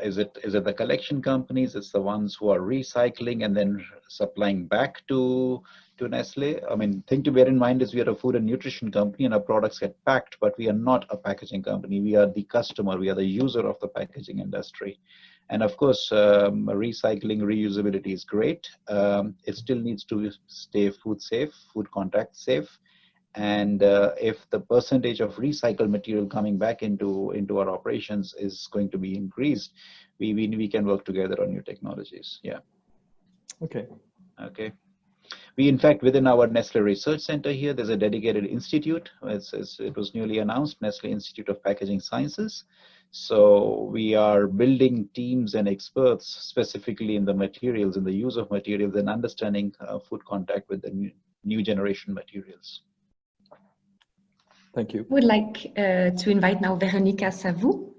C: Is it the collection companies? It's the ones who are recycling and then supplying back to Nestlé. I mean, thing to bear in mind is we are a food and nutrition company and our products get packed, but we are not a packaging company. We are the customer. We are the user of the packaging industry. And of course, recycling, reusability is great. It still needs to stay food safe, food contact safe. And if the percentage of recycled material coming back into our operations is going to be increased, we can work together on new technologies. Yeah.
H: Okay.
C: Okay. We, in fact, within our Nestlé Research Center here, there's a dedicated institute. It was newly announced, Nestlé Institute of Packaging Sciences. So we are building teams and experts specifically in the materials, in the use of materials and understanding food contact with the new generation materials.
H: Thank you.
A: I would like to invite now Veronica Savou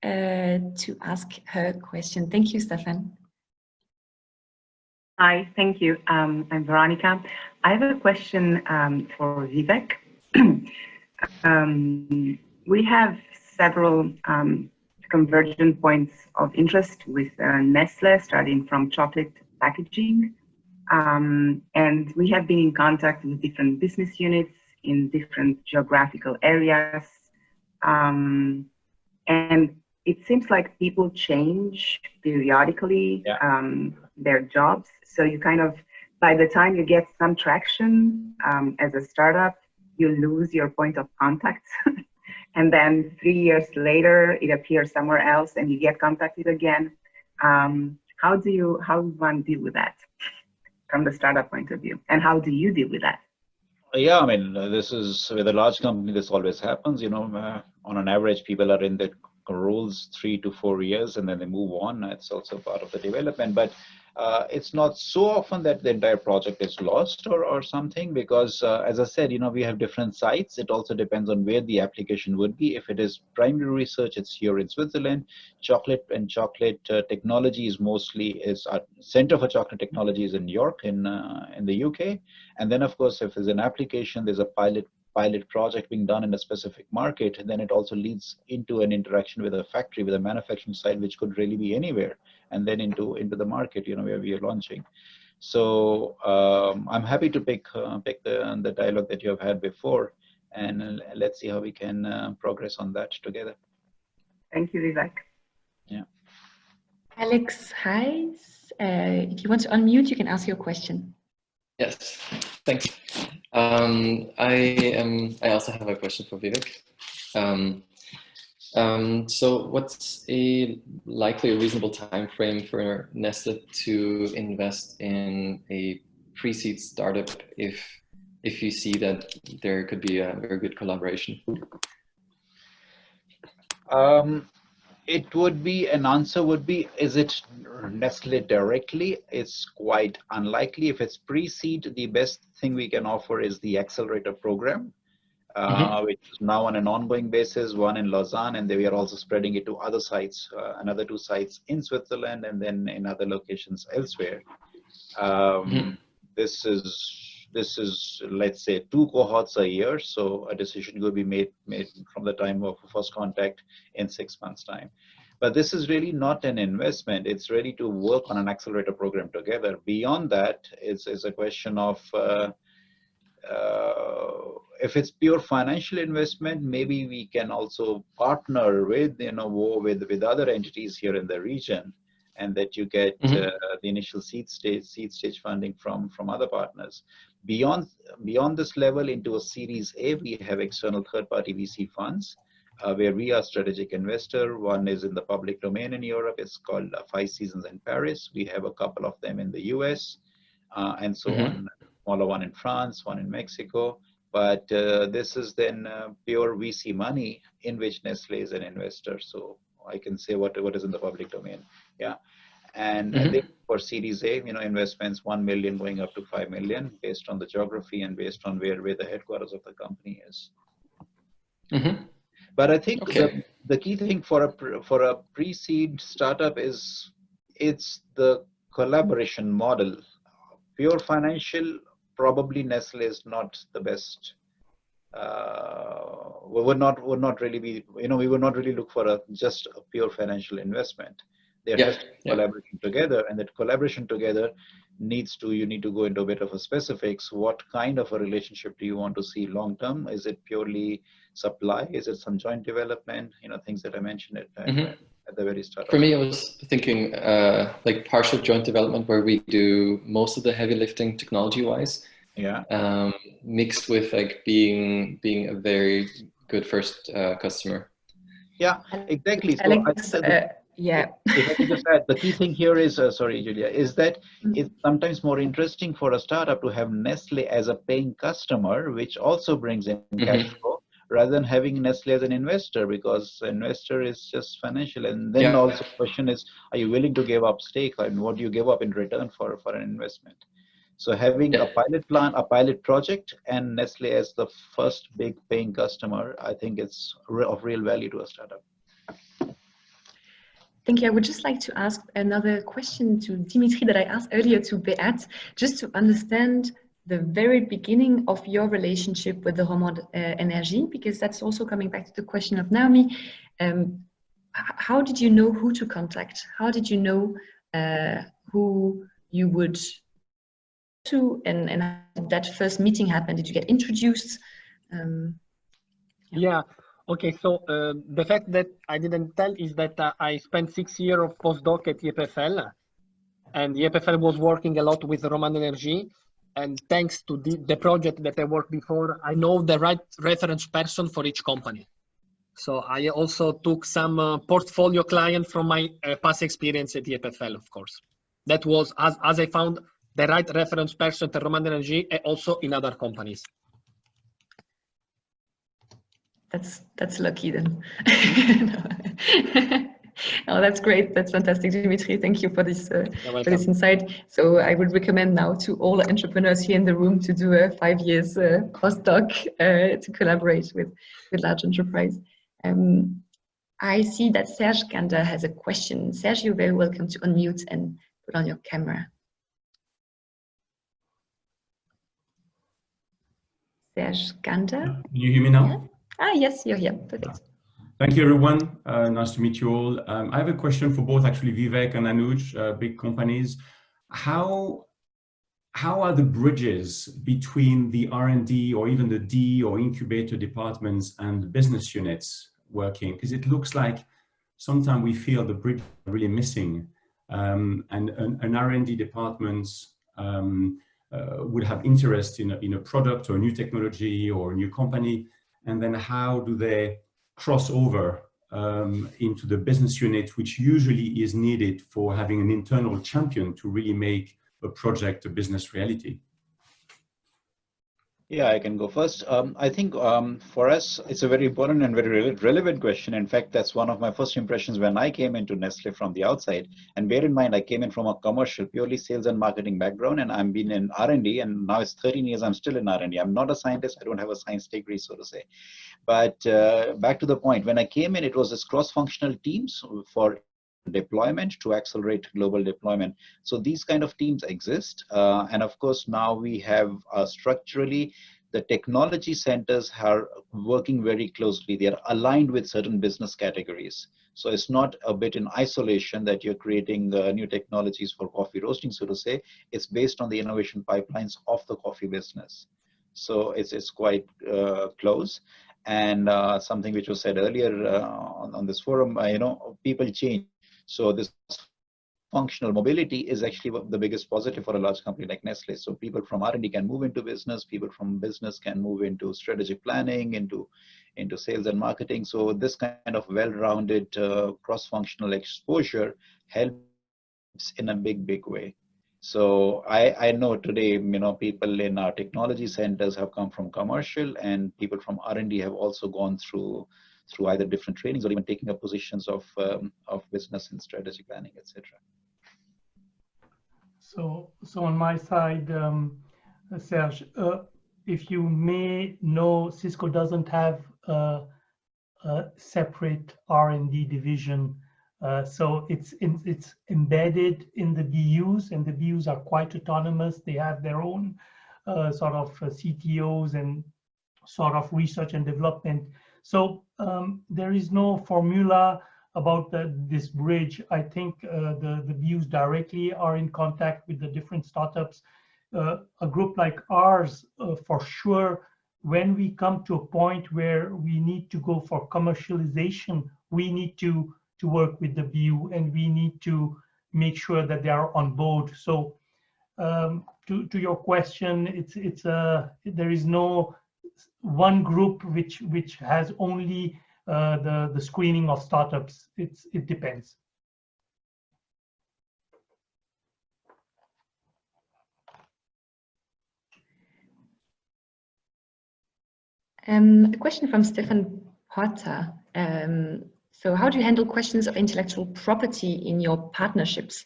A: to ask her question. Thank you, Stefan.
I: Hi, thank you. I'm Veronica. I have a question for Vivek. We have several convergent points of interest with Nestlé, starting from chocolate packaging. And we have been in contact with different business units in different geographical areas. And it seems like people change periodically their jobs. So you kind of, by the time you get some traction as a startup, you lose your point of contact. And then 3 years later, it appears somewhere else and you get contacted again. How do one deal with that from the startup point of view? And how do you deal with that?
C: Yeah, I mean, this is with a large company, this always happens, you know, on an average, people are in the roles 3 to 4 years and then they move on. It's also part of the development, but it's not so often that the entire project is lost or something, because as I said, you know, we have different sites. It also depends on where the application would be. If it is primary research, it's here in Switzerland. Chocolate and chocolate technology is mostly Center for Chocolate Technology is in York in the UK. And then of course, if there's an application, there's a pilot pilot project being done in a specific market, then it also leads into an interaction with a factory, with a manufacturing site, which could really be anywhere, and then into the market, where we are launching. So I'm happy to pick the dialogue that you have had before, and let's see how we can progress on that together.
I: Thank you, Vivek.
C: Yeah.
A: Alex, hi. If you want to unmute, you can ask your question.
J: Yes, thanks. I also have a question for Vivek. So what's a reasonable time frame for Nestlé to invest in a pre-seed startup if you see that there could be a very good collaboration?
C: It would be, an answer would be, is it Nestlé directly? It's quite unlikely. If it's pre-seed, the best thing we can offer is the accelerator program, which is now on an ongoing basis, one in Lausanne, and we are also spreading it to other sites, another 2 sites in Switzerland, and then in other locations elsewhere. This is, let's say, 2 cohorts a year, so a decision will be made from the time of first contact in 6 months' time. But this is really not an investment. It's really to work on an accelerator program together. Beyond that, it's a question of if it's pure financial investment, maybe we can also partner with with other entities here in the region, and that you get the initial seed stage funding from other partners. Beyond this level, into a Series A, we have external third-party VC funds, where we are strategic investor. One is in the public domain in Europe. It's called 5 Seasons in Paris. We have a couple of them in the US, and so on. Smaller one in France, one in Mexico. But this is then pure VC money in which Nestlé is an investor. So I can say what is in the public domain. Yeah. And I think for Series A, investments 1 million going up to 5 million, based on the geography and based on where the headquarters of the company is. But I think the key thing for a pre-seed startup is it's the collaboration model. Pure financial, probably Nestlé is not the best. We would not really be, we would not really look for just a pure financial investment. They're just collaborating together, and that collaboration together you need to go into a bit of a specifics. What kind of a relationship do you want to see long term? Is it purely supply? Is it some joint development? Things that I mentioned at the very start.
J: For me, I was thinking like partial joint development, where we do most of the heavy lifting technology-wise. Yeah. Mixed with like being a very good first customer.
C: Yeah, exactly. So
A: Alex, yeah.
C: If I could just add, the key thing here is, sorry, Yuliya, is that it's sometimes more interesting for a startup to have Nestlé as a paying customer, which also brings in cash flow, rather than having Nestlé as an investor, because investor is just financial. And then also the question is, are you willing to give up stake, and what do you give up in return for an investment? So having a pilot plan, a pilot project, and Nestlé as the first big paying customer, I think it's of real value to a startup.
A: Thank you. I would just like to ask another question to Dimitri that I asked earlier to Beat, just to understand the very beginning of your relationship with the Romande Energie, because that's also coming back to the question of Naomi. How did you know who to contact? How did you know who you would to, and how did that first meeting happen? Did you get introduced?
F: Yeah. Okay, so the fact that I didn't tell is that I spent 6 years of postdoc at EPFL, and EPFL was working a lot with Romande Energie, and thanks to the project that I worked before, I know the right reference person for each company. So I also took some portfolio client from my past experience at EPFL, of course. That was as I found the right reference person at Romande Energie, and also in other companies.
A: That's lucky then. Oh, that's great. That's fantastic, Dimitri. Thank you for this insight. So I would recommend now to all entrepreneurs here in the room to do a 5 years postdoc to collaborate with large enterprise. I see that Serge Gander has a question. Serge, you're very welcome to unmute and put on your camera. Serge Gander.
K: Can you hear me now?
A: Yeah. Ah, yes, you're here. Perfect.
K: Thank you, everyone. Nice to meet you all. I have a question for both, actually, Vivek and Anuj, big companies. How are the bridges between the R&D or even the D or incubator departments and the business units working? Because it looks like sometimes we feel the bridge are really missing, and an R&D department would have interest in a product or a new technology or a new company, and then how do they cross over into the business unit, which usually is needed for having an internal champion to really make a project a business reality?
C: Yeah, I can go first. I think for us, it's a very important and very relevant question. In fact, that's one of my first impressions when I came into Nestlé from the outside. And bear in mind, I came in from a commercial, purely sales and marketing background, and I've been in R&D, and now it's 13 years, I'm still in R&D. I'm not a scientist, I don't have a science degree, so to say. But back to the point, when I came in, it was this cross-functional teams for deployment to accelerate global deployment. So these kind of teams exist. And of course, now we have structurally, the technology centers are working very closely. They are aligned with certain business categories. So it's not a bit in isolation that you're creating new technologies for coffee roasting, so to say. It's based on the innovation pipelines of the coffee business. So it's quite close. And something which was said earlier on this forum, people change. So this functional mobility is actually the biggest positive for a large company like Nestlé. So people from R&D can move into business, people from business can move into strategic planning, into sales and marketing. So this kind of well-rounded cross-functional exposure helps in a big way. So I know today, people in our technology centers have come from commercial, and people from R&D have also gone through either different trainings or even taking up positions of business and strategy planning, etc.
E: So on my side, Serge, if you may know, CISCO doesn't have a separate R&D division. So it's embedded in the BUs, and the BUs are quite autonomous. They have their own sort of CTOs and sort of research and development. So there is no formula about this bridge. I think the BUs directly are in contact with the different startups. A group like ours, for sure, when we come to a point where we need to go for commercialization, we need to work with the BU, and we need to make sure that they are on board. So to your question, there is no one group which has only the screening of startups. It depends.
A: A question from Stefan Potter. So how do you handle questions of intellectual property in your partnerships?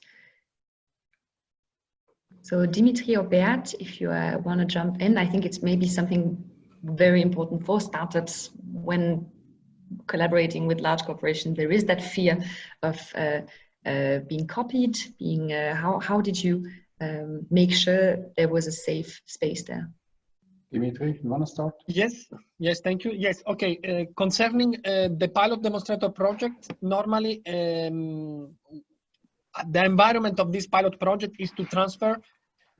A: So Dimitri or Beat, if you want to jump in, I think it's maybe something very important for startups when collaborating with large corporations. There is that fear of being copied. How did you make sure there was a safe space there?
D: Dimitri, you want to start?
F: Yes, thank you. Yes, okay. Concerning the pilot demonstrator project, normally the environment of this pilot project is to transfer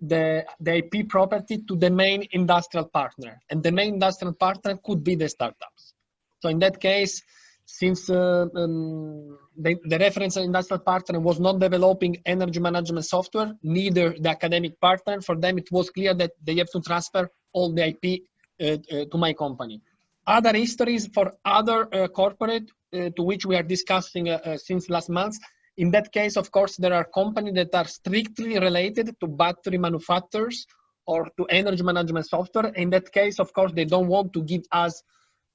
F: the IP property to the main industrial partner, and the main industrial partner could be the startups. So in that case, since the reference industrial partner was not developing energy management software, neither the academic partner, for them it was clear that they have to transfer all the IP to my company. Other histories for other corporate to which we are discussing since last month. In that case, of course, there are companies that are strictly related to battery manufacturers or to energy management software. In that case, of course, they don't want to give us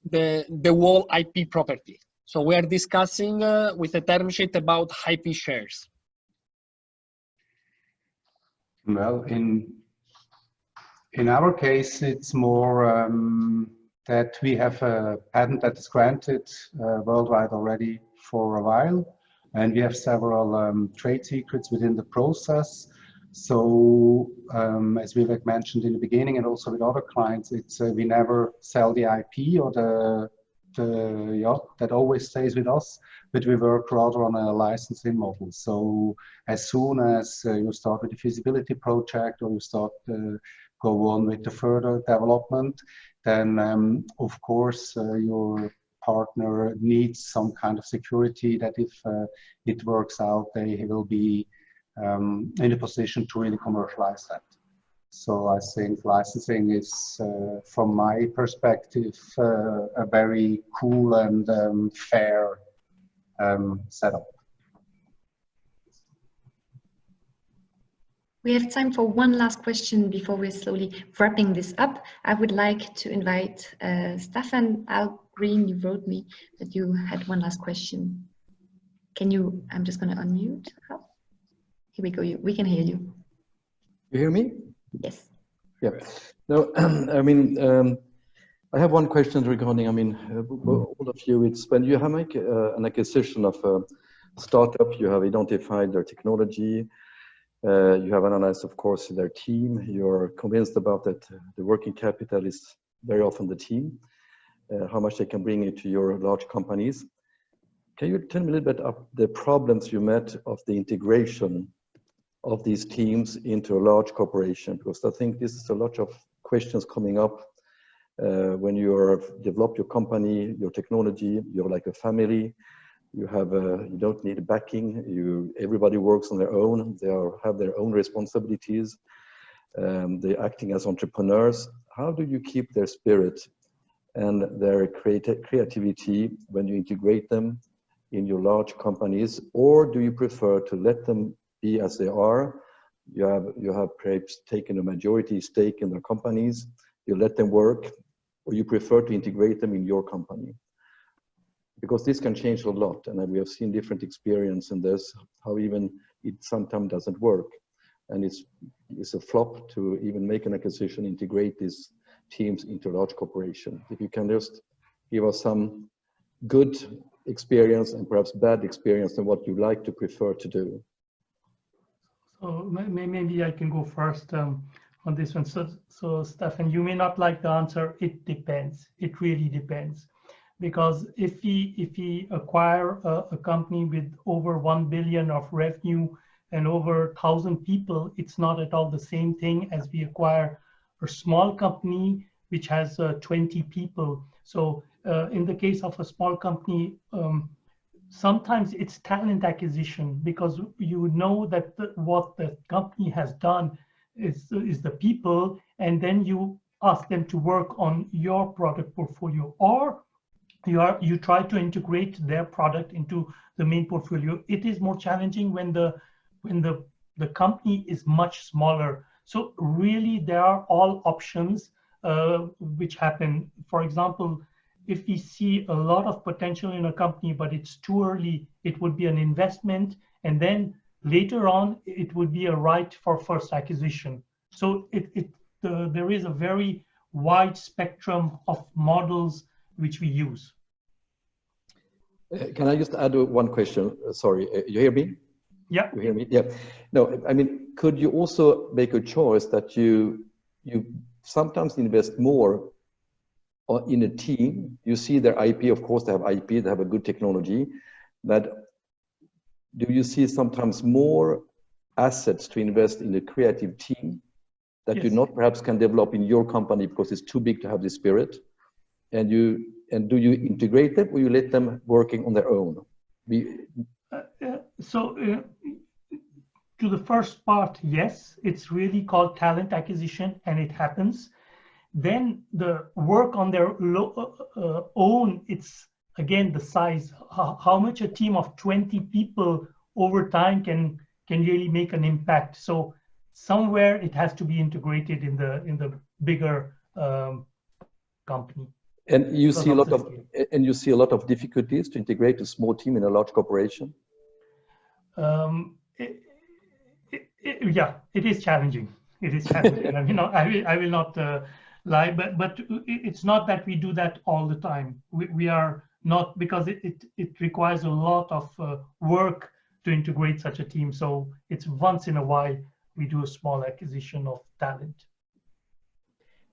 F: the whole IP property. So we are discussing with a term sheet about IP shares.
D: Well, in our case, it's more that we have a patent that is granted worldwide already for a while, and we have several trade secrets within the process. So as Vivek mentioned in the beginning, and also with other clients, it's we never sell the IP or the yacht that always stays with us, but we work rather on a licensing model. So as soon as you start with the feasibility project or you start go on with the further development, then of course your partner needs some kind of security that if it works out, they will be in a position to really commercialize that. So I think licensing is, from my perspective, a very cool and fair setup.
A: We have time for one last question before we're slowly wrapping this up. I would like to invite Stefan Green. You wrote me that you had one last question. Can you, I'm just going to unmute. Oh, here we go. We can hear you.
H: You hear me?
A: Yes.
H: Yeah. No, I mean, I have one question regarding, I mean, all of you, it's when you have make an acquisition of a startup, you have identified their technology, you have analyzed, of course, their team, you're convinced about that the working capital is very often the team, how much they can bring into your large companies. Can you tell me a little bit of the problems you met of the integration of these teams into a large corporation? Because I think this is a lot of questions coming up when you develop your company, your technology, you're like a family. You have you don't need backing. Everybody works on their own. They have their own responsibilities. They're acting as entrepreneurs. How do you keep their spirit and their creativity when you integrate them in your large companies, or do you prefer to let them be as they are? You have perhaps taken a majority stake in their companies. You let them work, or you prefer to integrate them in your company? Because this can change a lot, and we have seen different experience in this, how even it sometimes doesn't work. And it's a flop to even make an acquisition, integrate these teams into a large corporation. If you can just give us some good experience and perhaps bad experience and what you like to prefer to do.
E: So maybe I can go first on this one. So Stefan, you may not like the answer. It depends. It really depends. Because if we acquire a company with over 1 billion of revenue and over 1,000 people, it's not at all the same thing as we acquire a small company which has 20 people. So in the case of a small company, sometimes it's talent acquisition, because you know that what the company has done is the people, and then you ask them to work on your product portfolio, or you try to integrate their product into the main portfolio. It is more challenging when the company is much smaller. So really there are all options which happen. For example, if we see a lot of potential in a company, but it's too early, it would be an investment. And then later on, it would be a right for first acquisition. So there is a very wide spectrum of models which we use.
H: Can I just add one question? Sorry, you hear me?
E: Yeah.
H: You hear me? Yeah. No, I mean, could you also make a choice that you sometimes invest more in a team? You see their IP, of course, they have IP, they have a good technology, but do you see sometimes more assets to invest in a creative team that
E: Yes.
H: you not perhaps can develop in your company because it's too big to have this spirit? And do you integrate them, or you let them working on their own?
E: To the first part, yes, it's really called talent acquisition, and it happens. Then the work on their own, it's again the size, how much a team of 20 people over time can really make an impact. So somewhere it has to be integrated in the bigger company.
H: And you see a lot of difficulties to integrate a small team in a large corporation.
E: Yeah, it is challenging. It is challenging. I will not lie, but it's not that we do that all the time. We are not, because it requires a lot of work to integrate such a team. So it's once in a while we do a small acquisition of talent.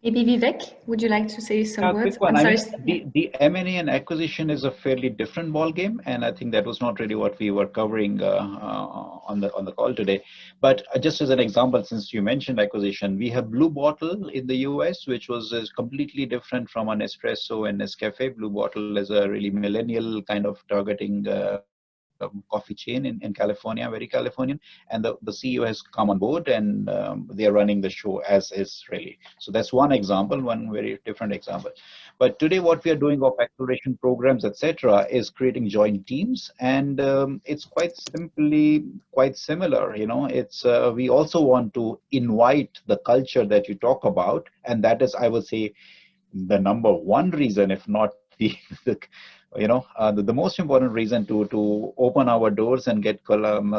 A: Maybe Vivek, would you like to say some words?
C: Quick one.
A: I'm
C: I
A: sorry.
C: mean, the M&A and acquisition is a fairly different ballgame, and I think that was not really what we were covering on the call today. But just as an example, since you mentioned acquisition, we have Blue Bottle in the US, which was completely different from an Espresso and Nescafe. Blue Bottle is a really millennial kind of targeting coffee chain in California, very Californian, and the CEO has come on board, and they are running the show as is really. So that's one example, one very different example. But today what we are doing of acceleration programs, etc., is creating joint teams, and it's quite simply quite similar. You know, it's we also want to invite the culture that you talk about, and that is, I would say, the number one reason, if not the the most important reason to open our doors and get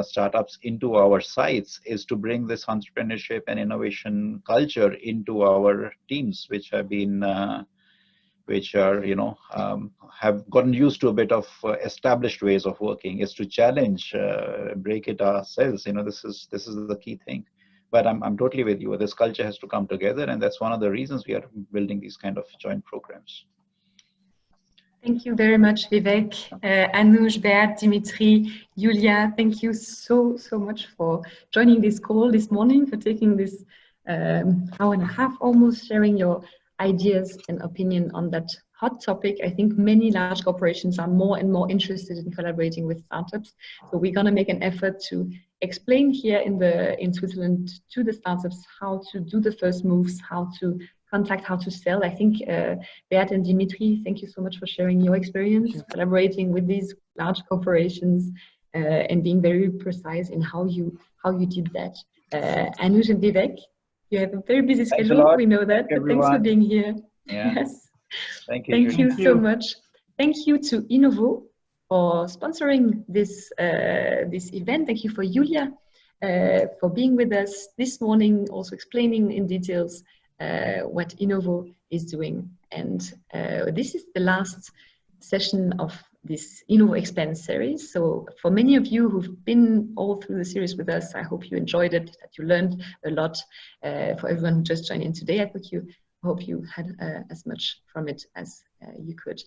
C: startups into our sites is to bring this entrepreneurship and innovation culture into our teams, which have been have gotten used to a bit of established ways of working. Is to challenge, break it ourselves. This is the key thing. But I'm totally with you. This culture has to come together, and that's one of the reasons we are building these kind of joint programs.
A: Thank you very much, Vivek, Anuj, Bert, Dimitri, Yuliya. Thank you so much for joining this call this morning, for taking this hour and a half almost, sharing your ideas and opinion on that hot topic. I think many large corporations are more and more interested in collaborating with startups. So we're going to make an effort to explain here in Switzerland to the startups how to do the first moves, how to contact, how to sell. I think Bert and Dimitri, thank you so much for sharing your experience collaborating with these large corporations and being very precise in how you did that. Anuj and Vivek, you have a very busy schedule. We know that, but thanks for being here.
C: Yeah.
A: Yes.
C: Thank you.
A: Thank you so much. Thank you to Innovaud for sponsoring this this event. Thank you for Yuliya for being with us this morning, also explaining in details what Innovaud is doing. And this is the last session of this Innovaud Expand series. So for many of you who've been all through the series with us, I hope you enjoyed it, that you learned a lot. For everyone who just joined in today, I hope you had as much from it as you could.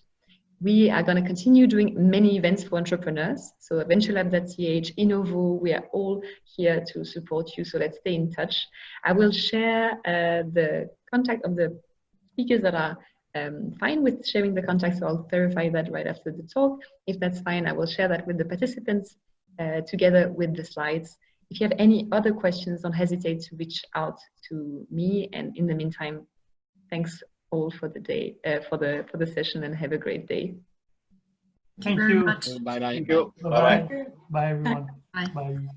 A: We are going to continue doing many events for entrepreneurs. So VentureLab.ch, Innovaud, we are all here to support you. So let's stay in touch. I will share the contact of the speakers that are fine with sharing the contact. So I'll verify that right after the talk. If that's fine, I will share that with the participants together with the slides. If you have any other questions, don't hesitate to reach out to me. And in the meantime, thanks all for the day, for the session, and have a great day.
E: Thank you.
F: Bye bye.
C: Thank you.
E: Bye-bye.
C: Bye-bye.
E: Bye everyone.
L: Bye.
E: Bye.